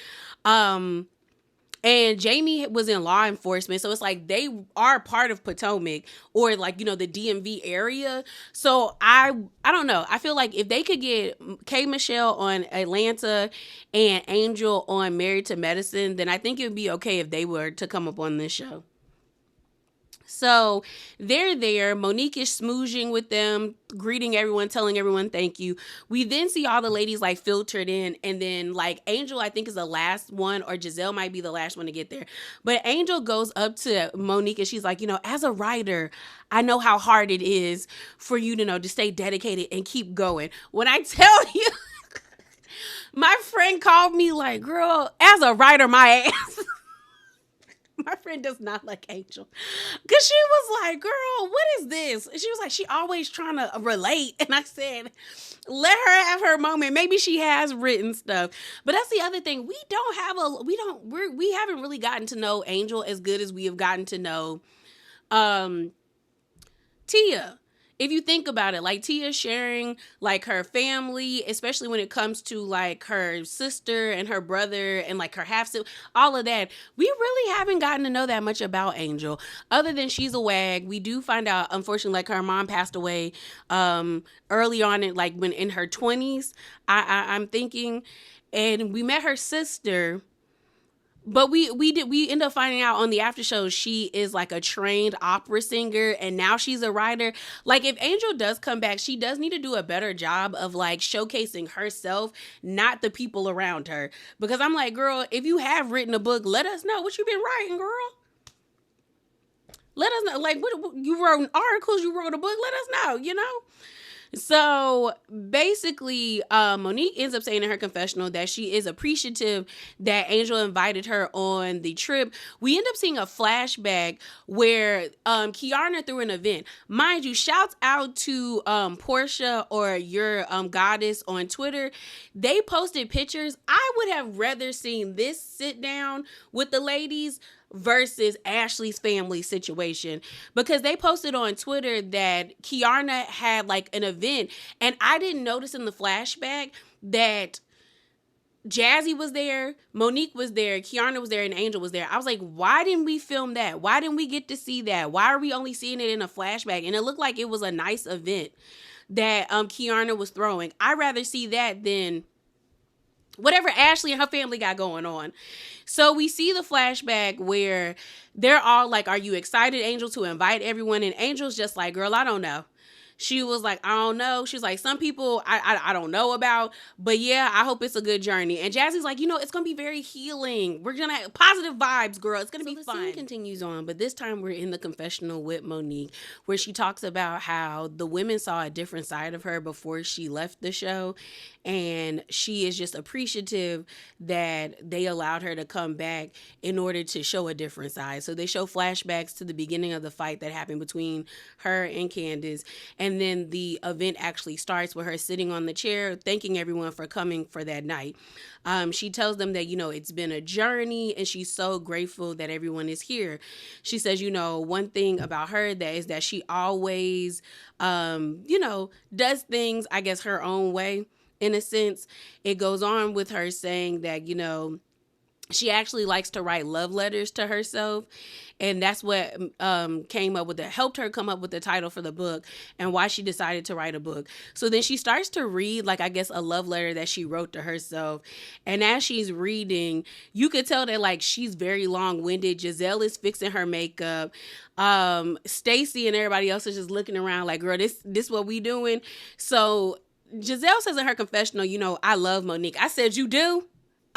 Speaker 1: And Jamie was in law enforcement. So it's like they are part of Potomac, or like, you know, the DMV area. So I don't know. I feel like if they could get K. Michelle on Atlanta and Angel on Married to Medicine, then I think it would be okay if they were to come up on this show. So they're there. Monique is smooching with them, greeting everyone, telling everyone thank you. We then see all the ladies like filtered in, and then like Angel, I think, is the last one, or Gizelle might be the last one to get there. But Angel goes up to Monique and she's like, you know, as a writer, I know how hard it is for you to know to stay dedicated and keep going. When I tell you, my friend called me like, girl, as a writer, my ass. My friend does not like Angel, because she was like, girl, what is this? And she was like, she always trying to relate. And I said, let her have her moment. Maybe she has written stuff. But that's the other thing. We haven't really gotten to know Angel as good as we have gotten to know Tia. If you think about it, like Tia sharing like her family, especially when it comes to like her sister and her brother and like her half sibling, all of that, we really haven't gotten to know that much about Angel, other than she's a wag. We do find out, unfortunately, like her mom passed away early on, in her 20s, I'm thinking, and we met her sister. But we end up finding out on the after show she is like a trained opera singer, and now she's a writer. Like, if Angel does come back, she does need to do a better job of like showcasing herself, not the people around her. Because I'm like, girl, if you have written a book, let us know what you've been writing, girl. Let us know. Like, what you wrote articles, you wrote a book, let us know, you know? So basically, Monique ends up saying in her confessional that she is appreciative that Angel invited her on the trip. We end up seeing a flashback where Kiarna threw an event. Mind you, shouts out to Portia, or your goddess, on Twitter. They posted pictures. I would have rather seen this sit down with the ladies versus Ashely's family situation, because they posted on Twitter that Kiarna had like an event, and I didn't notice in the flashback that Jazzy was there, Monique was there, Kiarna was there, and Angel was there. I was like, why didn't we film that? Why didn't we get to see that? Why are we only seeing it in a flashback? And it looked like it was a nice event that Kiarna was throwing. I'd rather see that than whatever Ashely and her family got going on. So we see the flashback where they're all like, are you excited, Angel, to invite everyone? And Angel's just like, girl, I don't know. she was like, I don't know. She's like, some people I don't know about, but yeah, I hope it's a good journey. And Jazzy's like, it's going to be very healing. We're going to have positive vibes, girl. It's going to be fun. The scene continues on, but this time we're in the confessional with Monique, where she talks about how the women saw a different side of her before she left the show. And she is just appreciative that they allowed her to come back in order to show a different side. So they show flashbacks to the beginning of the fight that happened between her and Candace. And then the event actually starts with her sitting on the chair, thanking everyone for coming for that night. She tells them that, it's been a journey and she's so grateful that everyone is here. She says, one thing about her that is that she always, does things, I guess, her own way. In a sense, it goes on with her saying that, she actually likes to write love letters to herself. And that's what helped her come up with the title for the book and why she decided to write a book. So then she starts to read, a love letter that she wrote to herself. And as she's reading, you could tell that, she's very long-winded. Gizelle is fixing her makeup. Stacy and everybody else is just looking around like, girl, this what we doing? So Gizelle says in her confessional, I love Monique. I said, you do?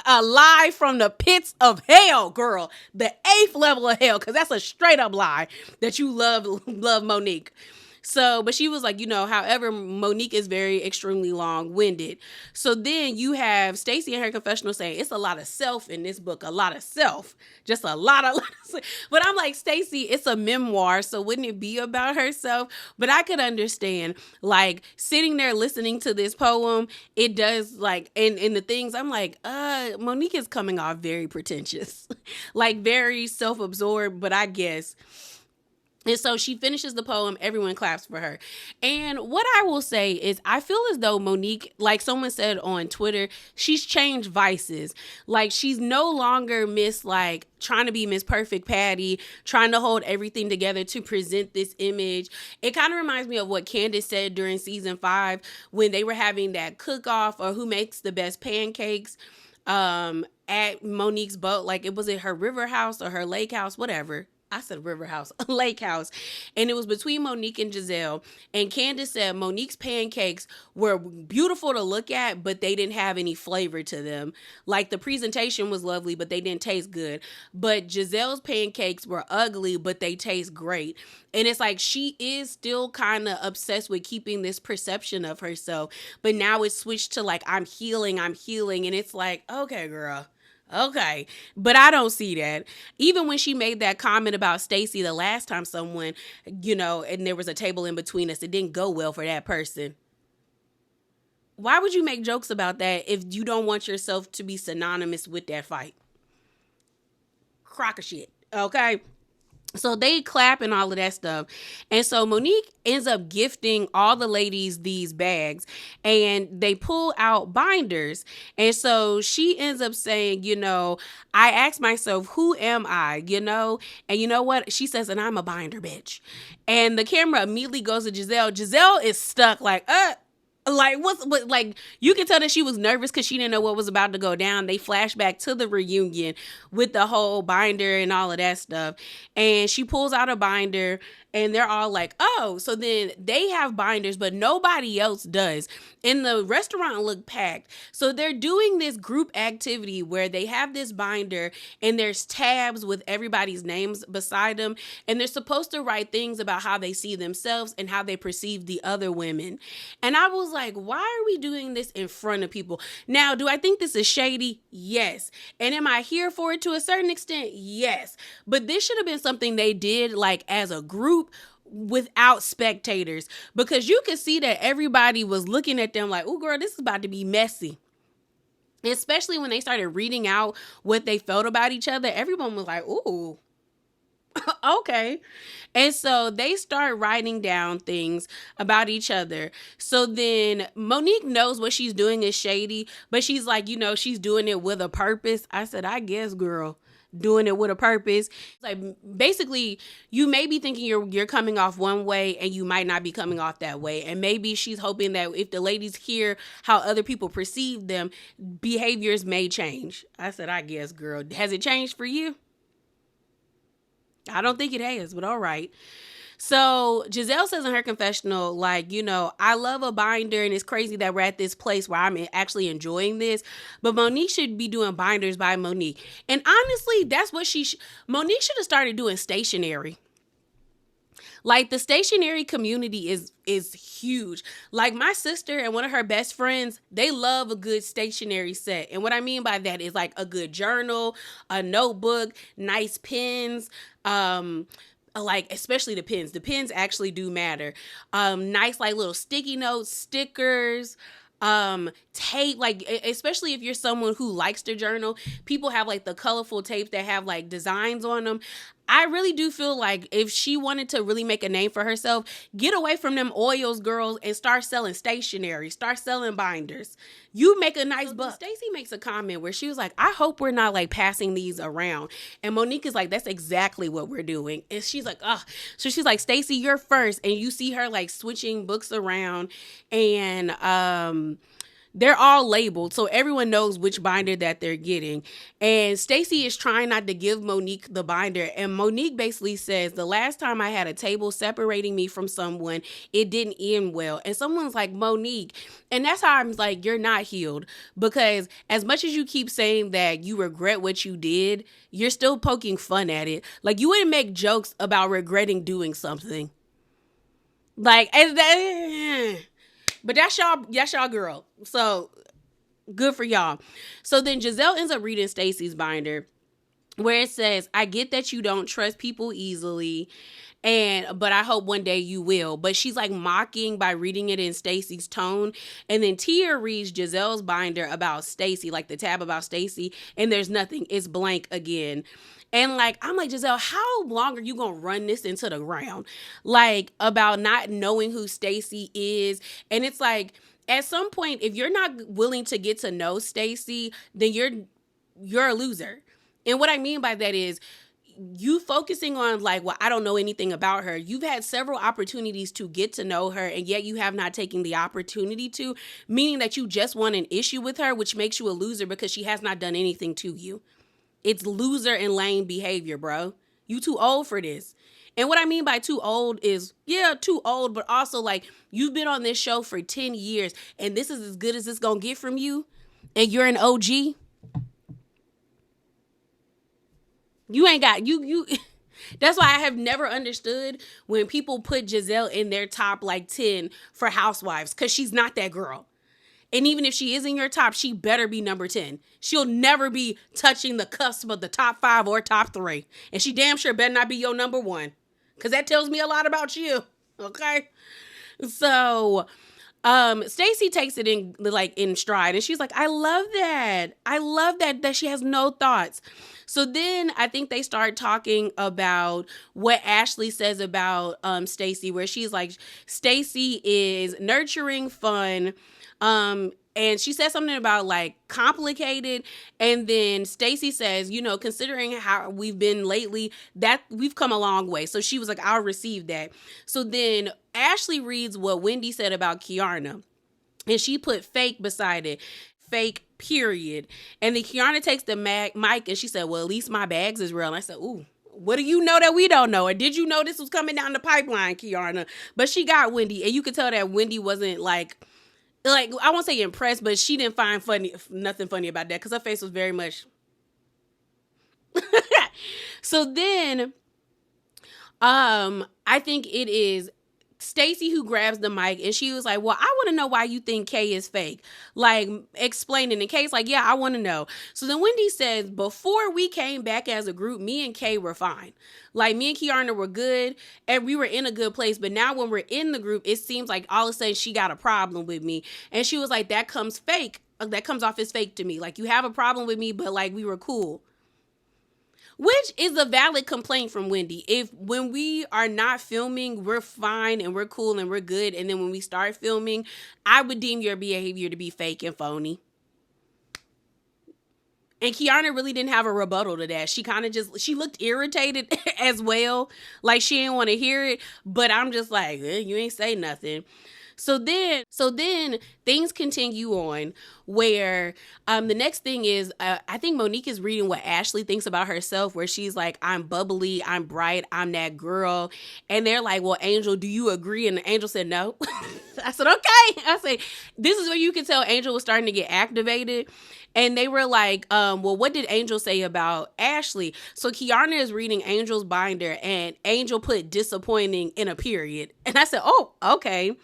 Speaker 1: A lie from the pits of hell, girl. The 8th level of hell, because that's a straight up lie that you love Monique. So, but she was like, however, Monique is very extremely long-winded. So then you have Stacy in her confessional saying, it's a lot of self in this book, a lot of self, just a lot of but I'm like, Stacy, it's a memoir, so wouldn't it be about herself? But I could understand, sitting there listening to this poem, it does, and the things, I'm like, Monique is coming off very pretentious, very self-absorbed, but I guess. And so she finishes the poem. Everyone claps for her. And what I will say is I feel as though Monique, like someone said on Twitter, she's changed vices. She's no longer trying to be Miss Perfect Patty, trying to hold everything together to present this image. It kind of reminds me of what Candace said during season 5 when they were having that cook-off or who makes the best pancakes at Monique's boat. It was her river house or her lake house, whatever. I said river house, lake house. And it was between Monique and Gizelle. And Candace said Monique's pancakes were beautiful to look at, but they didn't have any flavor to them. The presentation was lovely, but they didn't taste good. But Giselle's pancakes were ugly, but they taste great. And it's she is still kind of obsessed with keeping this perception of herself. But now it's switched to I'm healing. And it's okay, girl. Okay, but I don't see that. Even when she made that comment about Stacy the last time someone, and there was a table in between us, it didn't go well for that person. Why would you make jokes about that if you don't want yourself to be synonymous with that fight? Crock of shit, okay? So they clap and all of that stuff. And so Monique ends up gifting all the ladies these bags and they pull out binders. And so she ends up saying, I asked myself, who am I? And you know what? She says, and I'm a binder bitch. And the camera immediately goes to Gizelle. Gizelle is stuck you can tell that she was nervous because she didn't know what was about to go down. They flash back to the reunion with the whole binder and all of that stuff. And she pulls out a binder and they're all like, oh, so then they have binders, but nobody else does. And the restaurant looked packed. So they're doing this group activity where they have this binder and there's tabs with everybody's names beside them. And they're supposed to write things about how they see themselves and how they perceive the other women. And I was like, why are we doing this in front of people? Now, do I think this is shady? Yes. And am I here for it to a certain extent? Yes. But this should have been something they did as a group without spectators, because you could see that everybody was looking at them like, oh girl, this is about to be messy. Especially when they started reading out what they felt about each other. Everyone was like, ooh, okay. And so they start writing down things about each other. So then Monique knows what she's doing is shady, but she's like, she's doing it with a purpose. I said, I guess, girl. Doing it with a purpose. Basically, you may be thinking you're coming off one way and you might not be coming off that way. And maybe she's hoping that if the ladies hear how other people perceive them, behaviors may change. I said, I guess, girl. Has it changed for you? I don't think it has, but all right. So Gizelle says in her confessional, like, I love a binder and it's crazy that we're at this place where I'm actually enjoying this. But Monique should be doing binders by Monique. And honestly, that's what Monique should have started doing stationery. Like, the stationery community is huge. Like, my sister and one of her best friends, they love a good stationery set. And what I mean by that is like a good journal, a notebook, nice pens, like, especially the pens. The pens actually do matter. Nice, like, little sticky notes, stickers, tape, like, especially if you're someone who likes to journal. People have like the colorful tapes that have like designs on them. I really do feel like if she wanted to really make a name for herself, get away from them oils, girls, and start selling stationery, start selling binders. You make a nice buck. Stacey makes a comment where she was like, I hope we're not like passing these around. And Monique is like, that's exactly what we're doing. And she's like, ugh. So she's like, Stacey, you're first. And you see her like switching books around, and they're all labeled, so everyone knows which binder that they're getting. And Stacey is trying not to give Monique the binder. And Monique basically says, the last time I had a table separating me from someone, it didn't end well. And someone's like, Monique. And that's how I'm like, you're not healed. Because as much as you keep saying that you regret what you did, you're still poking fun at it. Like, you wouldn't make jokes about regretting doing something. Like, but that's y'all girl. So good for y'all. So then Gizelle ends up reading Stacey's binder, where it says, I get that you don't trust people easily, but I hope one day you will. But she's like mocking by reading it in Stacey's tone. And then Tia reads Gizelle's binder about Stacey, like the tab about Stacey, and there's nothing. It's blank again. And like, I'm like, Gizelle, how long are you going to run this into the ground? Like, about not knowing who Stacey is. And it's like, at some point, if you're not willing to get to know Stacey, then you're a loser. And what I mean by that is, you focusing on like, well, I don't know anything about her. You've had several opportunities to get to know her, and yet you have not taken the opportunity to, meaning that you just want an issue with her, which makes you a loser because she has not done anything to you. It's loser and lame behavior, bro. You too old for this. And what I mean by too old is, yeah, too old, but also like, you've been on this show for 10 years and this is as good as it's gonna get from you, and you're an OG. You ain't got, you. That's why I have never understood when people put Gizelle in their top like 10 for Housewives, because she's not that girl. And even if she is in your top, she better be number 10. She'll never be touching the cusp of the top 5 or top 3. And she damn sure better not be your number 1. Because that tells me a lot about you. Okay? So, Stacey takes it in stride. And she's like, I love that. I love that she has no thoughts. So then I think they start talking about what Ashely says about Stacey, where she's like, Stacey is nurturing, fun, and she says something about like complicated. And then Stacey says, considering how we've been lately, that we've come a long way. So she was like, I'll receive that. So then Ashely reads what Wendy said about Kiarna, and she put fake beside it. Fake, period. And then Kiarna takes the mic and she said, well, at least my bags is real. And I said, ooh, what do you know that we don't know? Or did you know this was coming down the pipeline, Kiarna? But she got Wendy, and you could tell that Wendy wasn't like I won't say impressed, but she didn't find nothing funny about that, because her face was very much. So then, I think it is Stacey who grabs the mic, and she was like, well, I want to know why you think Kay is fake. Like, explaining. And Kay's like, yeah, I want to know. So then Wendy says, before we came back as a group, me and Kay were fine. Like, me and Kiarna were good, and we were in a good place. But now when we're in the group, it seems like all of a sudden she got a problem with me. And she was like, that comes off as fake to me. Like, you have a problem with me, but like, we were cool. Which is a valid complaint from Wendy. If when we are not filming, we're fine and we're cool and we're good, and then when we start filming, I would deem your behavior to be fake and phony. And Kiarna really didn't have a rebuttal to that. She kind of she looked irritated as well. Like, she didn't want to hear it, but I'm just like, you ain't say nothing. So then things continue on where the next thing is I think Monique is reading what Ashely thinks about herself, where she's like, I'm bubbly, I'm bright, I'm that girl. And they're like, well, Angel, do you agree? And Angel said no. I said, okay. I said, this is where you can tell Angel was starting to get activated. And they were like, well, what did Angel say about Ashely? So Kiana is reading Angel's binder, and Angel put disappointing in a period. And I said, oh, okay.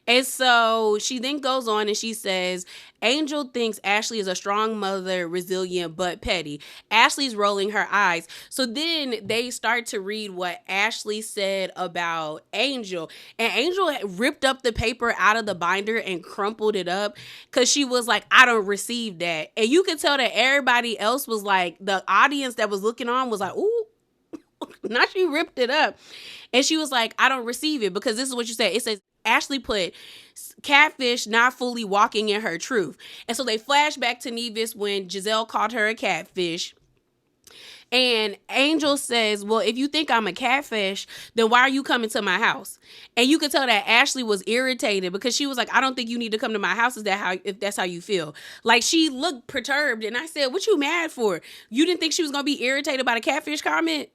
Speaker 1: And so she then goes on and she says, Angel thinks Ashely is a strong mother, resilient, but petty. Ashley's rolling her eyes. So then they start to read what Ashely said about Angel. And Angel ripped up the paper out of the binder and crumpled it up because she was like, I don't receive that. And you could tell that everybody else was like, the audience that was looking on was like, ooh. Now she ripped it up. And she was like, I don't receive it because this is what you said. It says, Ashely put catfish not fully walking in her truth. And so they flash back to Nevis when Gizelle called her a catfish. And Angel says, well, if you think I'm a catfish, then why are you coming to my house? And you could tell that Ashely was irritated because she was like, I don't think you need to come to my house if that's how you feel. Like, she looked perturbed. And I said, what you mad for? You didn't think she was going to be irritated by the catfish comment?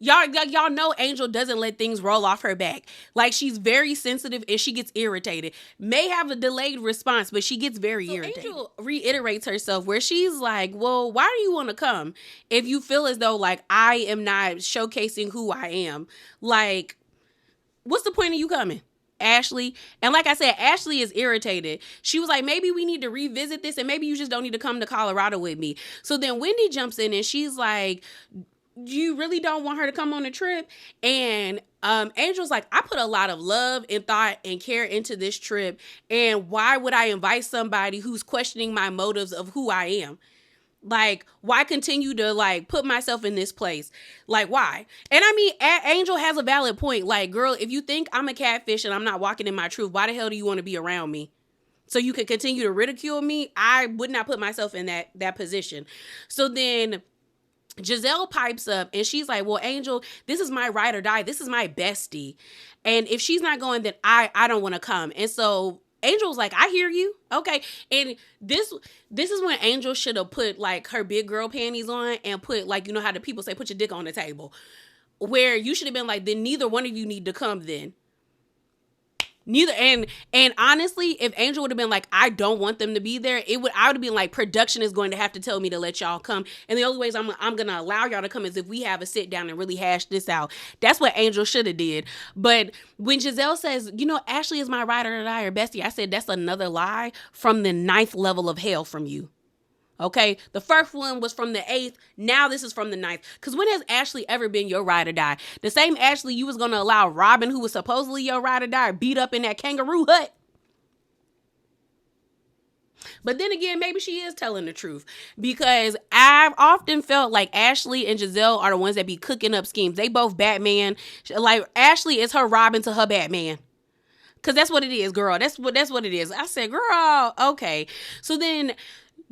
Speaker 1: Y'all know Angel doesn't let things roll off her back. Like, she's very sensitive and she gets irritated. May have a delayed response, but she gets very irritated. Angel reiterates herself where she's like, well, why do you want to come if you feel as though, like, I am not showcasing who I am? Like, what's the point of you coming, Ashely? And like I said, Ashely is irritated. She was like, maybe we need to revisit this and maybe you just don't need to come to Colorado with me. So then Wendy jumps in and she's like, you really don't want her to come on a trip? And Angel's like, I put a lot of love and thought and care into this trip, and why would I invite somebody who's questioning my motives of who I am? Like, why continue to, like, put myself in this place? Like, why? And I mean, Angel has a valid point. Like, girl, if you think I'm a catfish and I'm not walking in my truth, why the hell do you want to be around me? So you can continue to ridicule me? I would not put myself in that position. So then Gizelle pipes up and she's like, well, Angel, this is my ride or die. This is my bestie. And if she's not going, then I don't want to come. And so Angel's like, I hear you. Okay. And this is when Angel should have put, like, her big girl panties on and put, like, you know how the people say, put your dick on the table. Where you should have been like, then neither one of you need to come then. Neither. And honestly, if Angel would have been like, I don't want them to be there, I would have been like, production is going to have to tell me to let y'all come. And the only ways I'm going to allow y'all to come is if we have a sit down and really hash this out. That's what Angel should have did. But when Gizelle says, you know, Ashely is my ride or die or bestie, I said, that's another lie from the 9th level of hell from you. Okay, the first one was from the 8th. Now this is from the 9th. Because when has Ashely ever been your ride or die? The same Ashely you was going to allow Robin, who was supposedly your ride or die, beat up in that kangaroo hut. But then again, maybe she is telling the truth. Because I've often felt like Ashely and Gizelle are the ones that be cooking up schemes. They both Batman. Like, Ashely is her Robin to her Batman. Because that's what it is, girl. That's what it is. I said, girl, okay. So then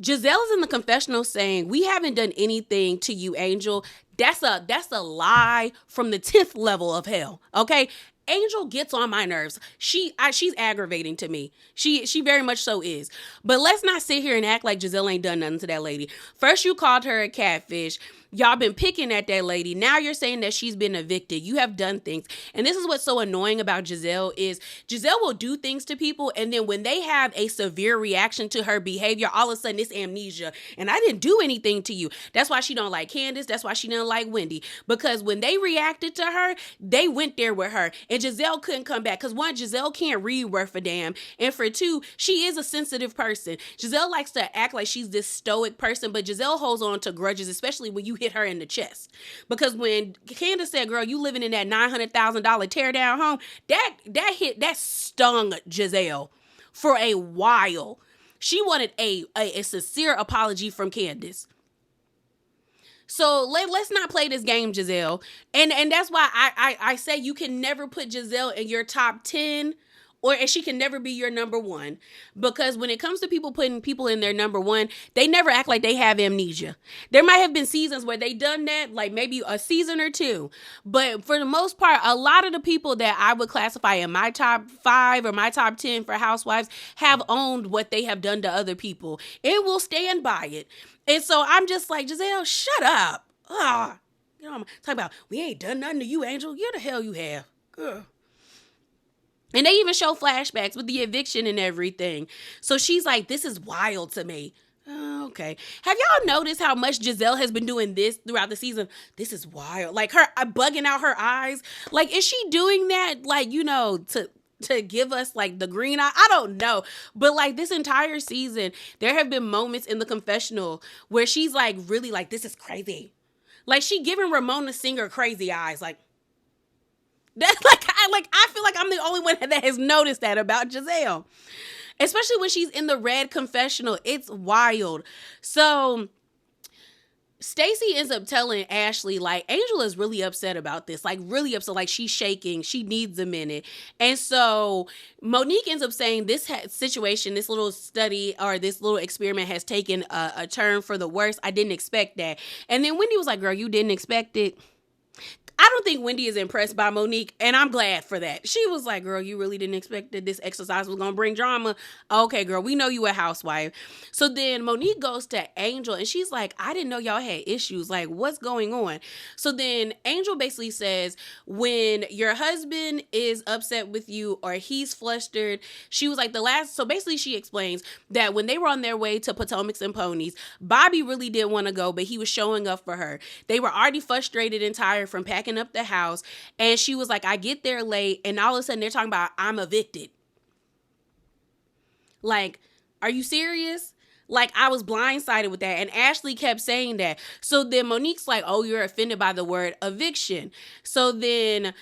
Speaker 1: Gizelle's in the confessional saying, we haven't done anything to you, Angel. That's a lie from the 10th level of hell. Okay. Angel gets on my nerves. She's aggravating to me. She very much so is. But let's not sit here and act like Gizelle ain't done nothing to that lady. First you called her a catfish. Y'all been picking at that lady. Now you're saying that she's been evicted. You have done things. And this is what's so annoying about Gizelle is Gizelle will do things to people, and then when they have a severe reaction to her behavior, all of a sudden it's amnesia. And I didn't do anything to you. That's why she don't like Candace. That's why she didn't like Wendy. Because when they reacted to her, they went there with her. And Gizelle couldn't come back. Because one, Gizelle can't read worth a damn. And for two, she is a sensitive person. Gizelle likes to act like she's this stoic person, but Gizelle holds on to grudges, especially when you hit her in the chest. Because when Candace said, girl, you living in that $900,000 tear down home, that stung Gizelle for a while. She wanted a sincere apology from Candace. So let's not play this game, Gizelle. And that's why I say you can never put Gizelle in your top 10 and she can never be your number one, because when it comes to people putting people in their number one, they never act like they have amnesia. There might have been seasons where they done that, like maybe a season or two, but for the most part, a lot of the people that I would classify in my top 5 or my top 10 for Housewives have owned what they have done to other people. It will stand by it. And so I'm just like, Gizelle, shut up. You know, I'm talking about, we ain't done nothing to you, Angel. Yeah, the hell you have. Girl. And they even show flashbacks with the eviction and everything. So she's like, this is wild to me. Okay. Have y'all noticed how much Gizelle has been doing this throughout the season? This is wild. Like her bugging out her eyes. Like, is she doing that, like, you know, to give us like the green eye? I don't know. But like this entire season, there have been moments in the confessional where she's like really like, this is crazy. Like she giving Ramona Singer crazy eyes. Like, that's I feel like I'm the only one that has noticed that about Gizelle. Especially when she's in the red confessional. It's wild. So Stacey ends up telling Ashely, like, Angel is really upset about this. Like, really upset. Like, she's shaking. She needs a minute. And so Monique ends up saying this situation, this little study or this little experiment has taken a turn for the worse. I didn't expect that. And then Wendy was like, girl, you didn't expect it? I don't think Wendy is impressed by Monique, and I'm glad for that. She was like, girl, you really didn't expect that this exercise was going to bring drama? Okay, girl, we know you a housewife. So then Monique goes to Angel, and she's like, I didn't know y'all had issues. Like, what's going on? So then Angel basically says, when your husband is upset with you or he's flustered, she was like so basically she explains that when they were on their way to Potomacs and Ponies, Bobby really didn't want to go, but he was showing up for her. They were already frustrated and tired from packing up the house, and she was like, I get there late, and all of a sudden they're talking about I'm evicted. Like, are you serious? Like, I was blindsided with that, and Ashely kept saying that. So then Monique's like, oh, you're offended by the word eviction. So then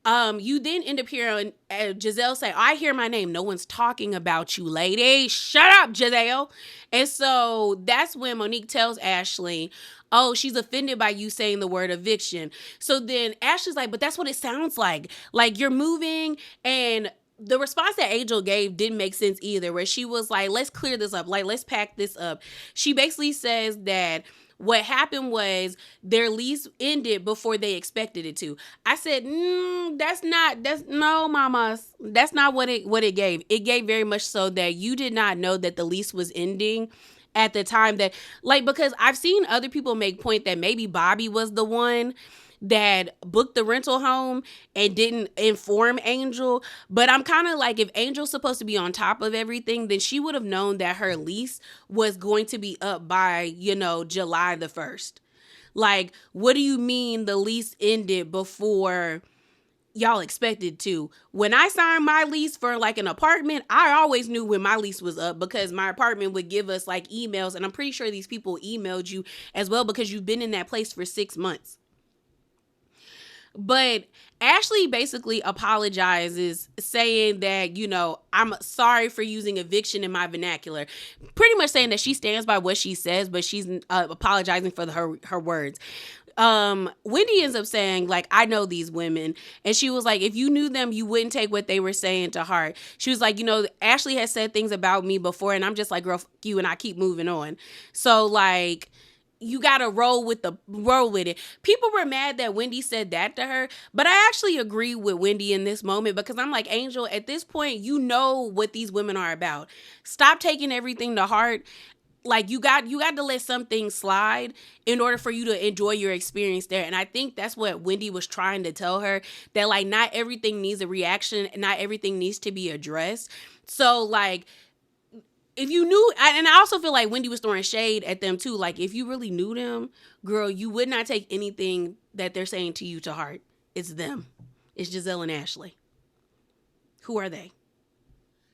Speaker 1: you then end up hearing Gizelle say, I hear my name. No one's talking about you, lady. Shut up, Gizelle. And so that's when Monique tells Ashely, oh, she's offended by you saying the word eviction. So then Ashley's like, but that's what it sounds like. Like, you're moving. And the response that Angel gave didn't make sense either, where she was like, let's clear this up. Like, let's pack this up. She basically says that what happened was their lease ended before they expected it to. I said, no, mamas. That's not what it gave. It gave very much so that you did not know that the lease was ending at the time that, like, because I've seen other people make point that maybe Bobby was the one that booked the rental home and didn't inform Angel. But I'm kind of like, if Angel's supposed to be on top of everything, then she would have known that her lease was going to be up by, you know, July the 1st. Like, what do you mean the lease ended before y'all expected to? When I signed my lease for like an apartment, I always knew when my lease was up because my apartment would give us like emails, and I'm pretty sure these people emailed you as well because you've been in that place for 6 months. But Ashely basically apologizes, saying that, you know, I'm sorry for using eviction in my vernacular. Pretty much saying that she stands by what she says, but she's apologizing for her words. Wendy ends up saying, like, I know these women. And she was like, if you knew them, you wouldn't take what they were saying to heart. She was like, you know, Ashely has said things about me before, and I'm just like, girl, fuck you, and I keep moving on. So, like, you gotta roll with it. People were mad that Wendy said that to her, but I actually agree with Wendy in this moment, because I'm like, Angel, at this point, you know what these women are about. Stop taking everything to heart. Like, you got to let some things slide in order for you to enjoy your experience there. And I think that's what Wendy was trying to tell her, that like not everything needs a reaction, not everything needs to be addressed. So like, if you knew, and I also feel like Wendy was throwing shade at them too. Like, if you really knew them, girl, you would not take anything that they're saying to you to heart. It's them. It's Gizelle and Ashely. Who are they?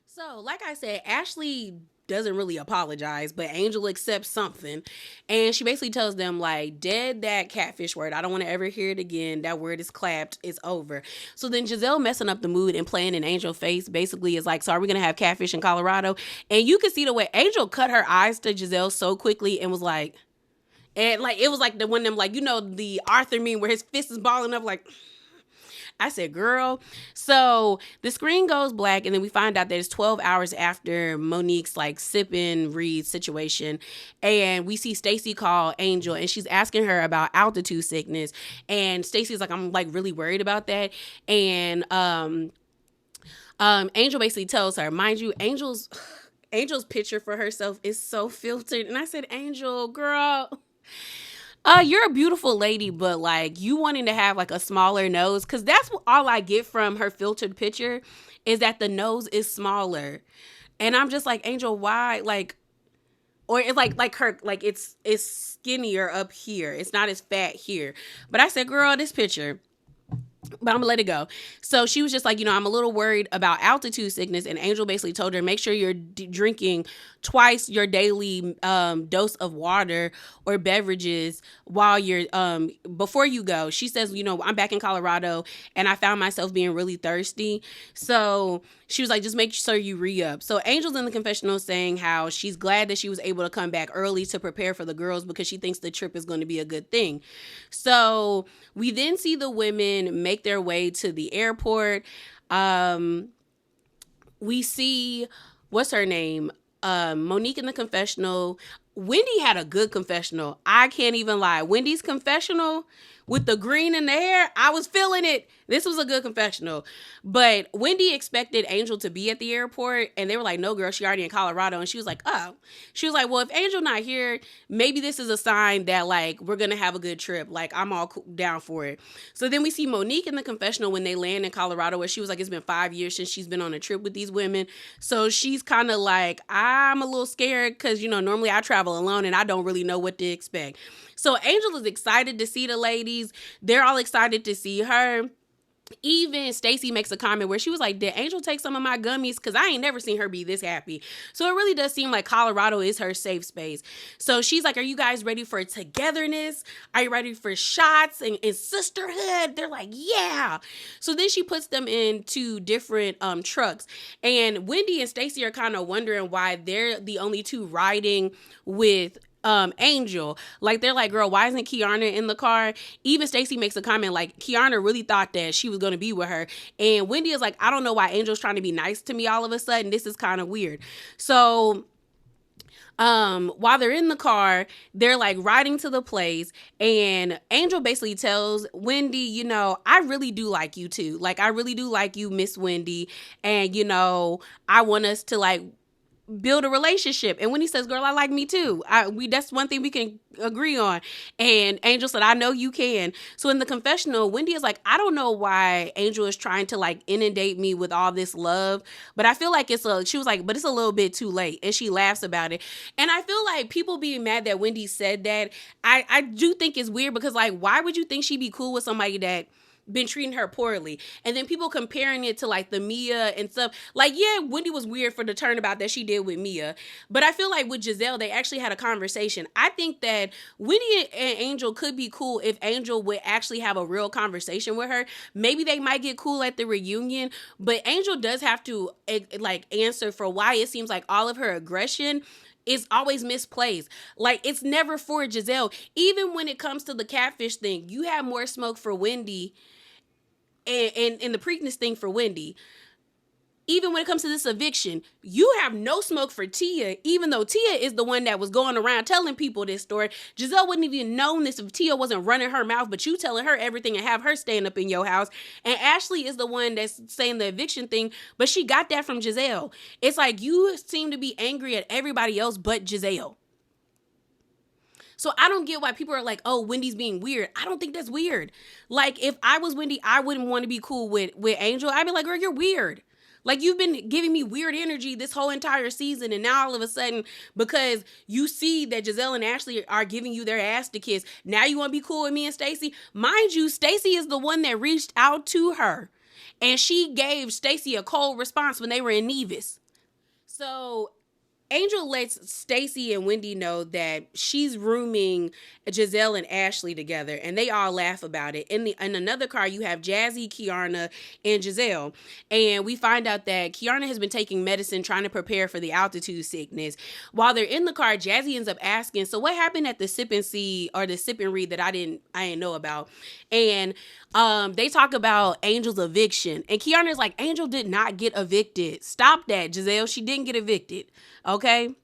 Speaker 1: So, like I said, Ashely doesn't really apologize, but Angel accepts something. And she basically tells them, like, dead that catfish word. I don't want to ever hear it again. That word is clapped. It's over. So then Gizelle, messing up the mood and playing in Angel's face, basically is like, so are we going to have catfish in Colorado? And you can see the way Angel cut her eyes to Gizelle so quickly and was like, and like, it was like the one of them, like, you know, the Arthur meme where his fist is balling up, like, I said, girl. So the screen goes black, and then we find out that it's 12 hours after Monique's like sipping Reed situation. And we see Stacey call Angel, and she's asking her about altitude sickness. And Stacey's like, I'm like really worried about that. And Angel basically tells her, mind you, Angel's picture for herself is so filtered. And I said, Angel, girl, you're a beautiful lady, but like you wanting to have like a smaller nose, because that's all I get from her filtered picture is that the nose is smaller. And I'm just like, Angel, why? Like, or it's like her, like it's skinnier up here. It's not as fat here. But I said, girl, this picture. But I'm gonna let it go. So she was just like, I'm a little worried about altitude sickness. And Angel basically told her, make sure you're drinking twice your daily dose of water or beverages while you're before you go. She says, I'm back in Colorado and I found myself being really thirsty. So she was like, just make sure you re-up. So Angel's in the confessional saying how she's glad that she was able to come back early to prepare for the girls because she thinks the trip is going to be a good thing. So we then see the women make their way to the airport. We see, what's her name? Monique in the confessional. Wendy had a good confessional. I can't even lie. Wendy's confessional with the green in the hair, I was feeling it. This was a good confessional. But Wendy expected Angel to be at the airport, and they were like, no, girl, she already in Colorado. And she was like, oh. She was like, well, if Angel not here, maybe this is a sign that, like, we're going to have a good trip. Like, I'm all down for it. So then we see Monique in the confessional when they land in Colorado, where she was like, it's been 5 years since she's been on a trip with these women. So she's kind of like, I'm a little scared because, normally I travel alone and I don't really know what to expect. So Angel is excited to see the ladies. They're all excited to see her. Even Stacey makes a comment where she was like, did Angel take some of my gummies? Because I ain't never seen her be this happy. So it really does seem like Colorado is her safe space. So she's like, are you guys ready for togetherness? Are you ready for shots and sisterhood? They're like, yeah. So then she puts them into different trucks. And Wendy and Stacey are kind of wondering why they're the only two riding with Angel. Like, they're like, girl, why isn't Kiana in the car? Even Stacey makes a comment like, Kiana really thought that she was going to be with her. And Wendy is like, I don't know why Angel's trying to be nice to me all of a sudden. This is kind of weird. So while they're in the car, they're like riding to the place, and Angel basically tells Wendy, I really do like you too. Like, I really do like you, Miss Wendy. And, I want us to like build a relationship. And when he says, girl, I like me too. That's one thing we can agree on. And Angel said, I know you can. So in the confessional, Wendy is like, I don't know why Angel is trying to like inundate me with all this love, but I feel like she was like, but it's a little bit too late. And she laughs about it. And I feel like people being mad that Wendy said that, I do think it's weird, because like, why would you think she'd be cool with somebody that been treating her poorly? And then people comparing it to like the Mia and stuff. Like, yeah, Wendy was weird for the turnabout that she did with Mia, but I feel like with Gizelle, they actually had a conversation. I think that Wendy and Angel could be cool if Angel would actually have a real conversation with her. Maybe they might get cool at the reunion, but Angel does have to like answer for why it seems like all of her aggression is always misplaced. Like, it's never for Gizelle. Even when it comes to the catfish thing, you have more smoke for Wendy and the Preakness thing for Wendy. Even when it comes to this eviction, you have no smoke for Tia, even though Tia is the one that was going around telling people this story. Gizelle wouldn't even known this if Tia wasn't running her mouth, but you telling her everything and have her staying up in your house. And Ashely is the one that's saying the eviction thing, but she got that from Gizelle. It's like you seem to be angry at everybody else but Gizelle. So I don't get why people are like, oh, Wendy's being weird. I don't think that's weird. Like, if I was Wendy, I wouldn't want to be cool with Angel. I'd be like, girl, you're weird. Like, you've been giving me weird energy this whole entire season, and now all of a sudden, because you see that Gizelle and Ashely are giving you their ass to kiss, now you want to be cool with me and Stacey? Mind you, Stacey is the one that reached out to her, and she gave Stacey a cold response when they were in Nevis. So Angel lets Stacy and Wendy know that she's rooming Gizelle and Ashely together, and they all laugh about it. In another car, you have Jazzy, Kiarna, and Gizelle, and we find out that Kiarna has been taking medicine trying to prepare for the altitude sickness. While they're in the car, Jazzy ends up asking, "So what happened at the sip and see or the sip and read that I didn't know about?" And they talk about Angel's eviction, and Kiarna's like, "Angel did not get evicted. Stop that, Gizelle. She didn't get evicted." Okay.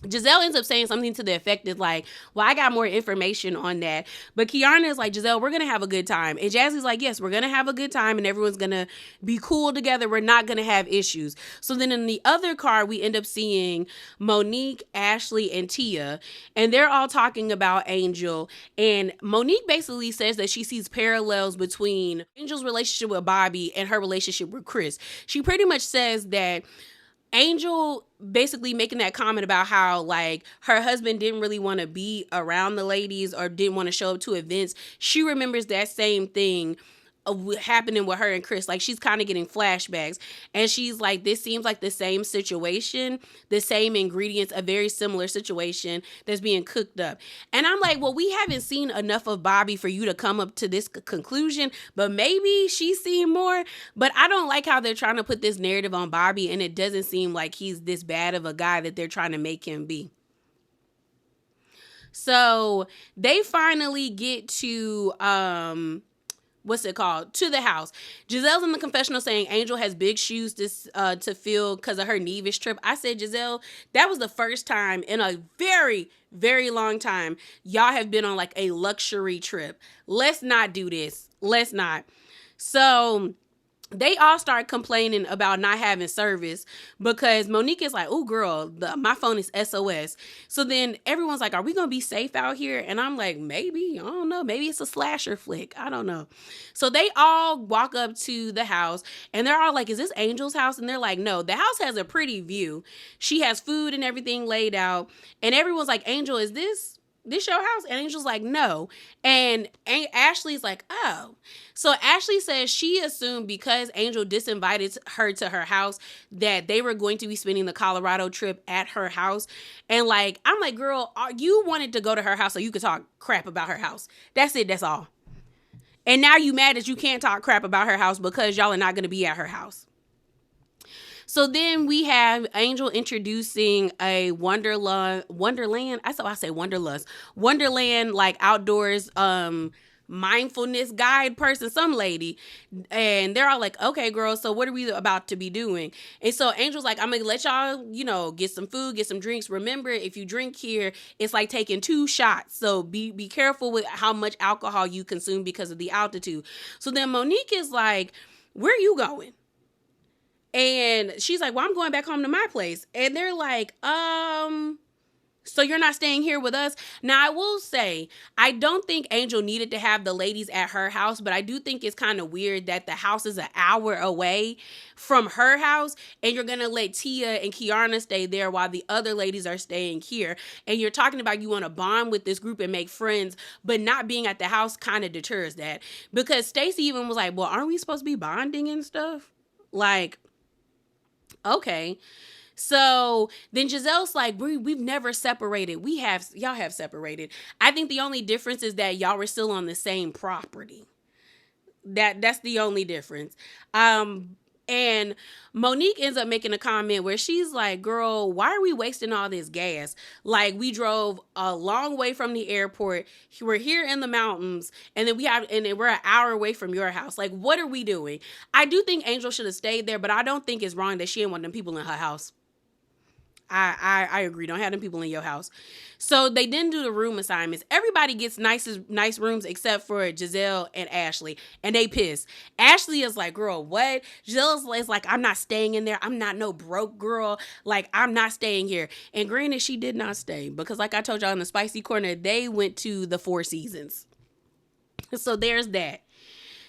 Speaker 1: Gizelle ends up saying something to the effect of like, "Well, I got more information on that." But Kiarna is like, "Gizelle, we're going to have a good time." And Jazzy's like, "Yes, we're going to have a good time and everyone's going to be cool together. We're not going to have issues." So then in the other car, we end up seeing Monique, Ashely, and Tia. And they're all talking about Angel. And Monique basically says that she sees parallels between Angel's relationship with Bobby and her relationship with Chris. She pretty much says that Angel basically making that comment about how like her husband didn't really want to be around the ladies or didn't want to show up to events. She remembers that same thing happening with her and Chris. Like she's kind of getting flashbacks, and she's like, this seems like the same situation, the same ingredients, a very similar situation that's being cooked up. And I'm like, well, we haven't seen enough of Bobby for you to come up to this conclusion, but maybe she's seen more. But I don't like how they're trying to put this narrative on Bobby, and it doesn't seem like he's this bad of a guy that they're trying to make him be. So they finally get to to the house. Gizelle's in the confessional saying Angel has big shoes to fill because of her Nevis trip. I said, Gizelle, that was the first time in a very, very long time y'all have been on like a luxury trip. Let's not do this. Let's not. So they all start complaining about not having service because Monique is like, "Oh, girl, my phone is SOS." So then everyone's like, "Are we going to be safe out here?" And I'm like, maybe. I don't know. Maybe it's a slasher flick. I don't know. So they all walk up to the house and they're all like, "Is this Angel's house?" And they're like, "No, the house has a pretty view. She has food and everything laid out." And everyone's like, "Angel, is this your house?" And Angel's like, "No." And Ashely's like, "Oh." So Ashely says she assumed because Angel disinvited her to her house that they were going to be spending the Colorado trip at her house. And like, I'm like, girl, you wanted to go to her house so you could talk crap about her house. That's it. That's all. And now you mad that you can't talk crap about her house because y'all are not going to be at her house. So then we have Angel introducing a Wonderland, like outdoors, mindfulness guide person, some lady. And they're all like, "Okay, girl, so what are we about to be doing?" And so Angel's like, "I'm going to let y'all, get some food, get some drinks. Remember, if you drink here, it's like taking 2 shots. So be careful with how much alcohol you consume because of the altitude." So then Monique is like, "Where are you going?" And she's like, "Well, I'm going back home to my place." And they're like, so you're not staying here with us? Now, I will say, I don't think Angel needed to have the ladies at her house, but I do think it's kind of weird that the house is an hour away from her house, and you're going to let Tia and Kiarna stay there while the other ladies are staying here. And you're talking about you want to bond with this group and make friends, but not being at the house kind of deters that. Because Stacy even was like, "Well, aren't we supposed to be bonding and stuff?" Like, okay. So then Gizelle's like, we've never separated. Y'all have separated. I think the only difference is that y'all were still on the same property. That's the only difference. And Monique ends up making a comment where she's like, "Girl, why are we wasting all this gas? Like, we drove a long way from the airport. We're here in the mountains, and then we're an hour away from your house. Like, what are we doing?" I do think Angel should have stayed there, but I don't think it's wrong that she didn't want them people in her house. I agree. Don't have them people in your house. So they didn't do the room assignments. Everybody gets nice rooms except for Gizelle and Ashely. And they pissed. Ashely is like, "Girl, what?" Gizelle is like, "I'm not staying in there. I'm not no broke girl. Like, I'm not staying here." And granted, she did not stay. Because like I told y'all in the Spicy Corner, they went to the Four Seasons. So there's that.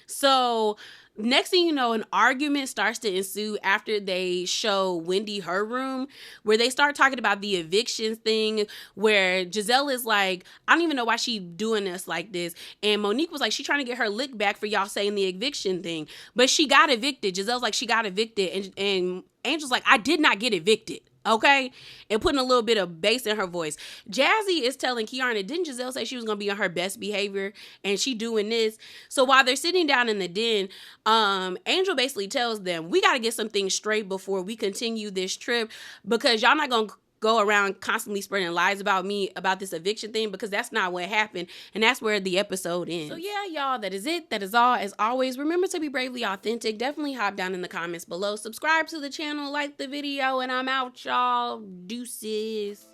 Speaker 1: So next thing you know, an argument starts to ensue after they show Wendy her room, where they start talking about the eviction thing, where Gizelle is like, "I don't even know why she doing this like this." And Monique was like, "She trying to get her lick back for y'all saying the eviction thing." But she got evicted. Gizelle's like, "She got evicted." And Angel's like, "I did not get evicted. Okay, and putting a little bit of bass in her voice. Jazzy is telling Kiarna, didn't Gizelle say she was gonna be on her best behavior, and she doing this? So while they're sitting down in the den, Angel basically tells them, we got to get some things straight before we continue this trip, because y'all not gonna go around constantly spreading lies about me about this eviction thing, because that's not what happened. And that's where the episode ends. So yeah, y'all, that is it. That is all. As always, remember to be bravely authentic. Definitely hop down in the comments below, subscribe to the channel, like the video, and I'm out, y'all. Deuces.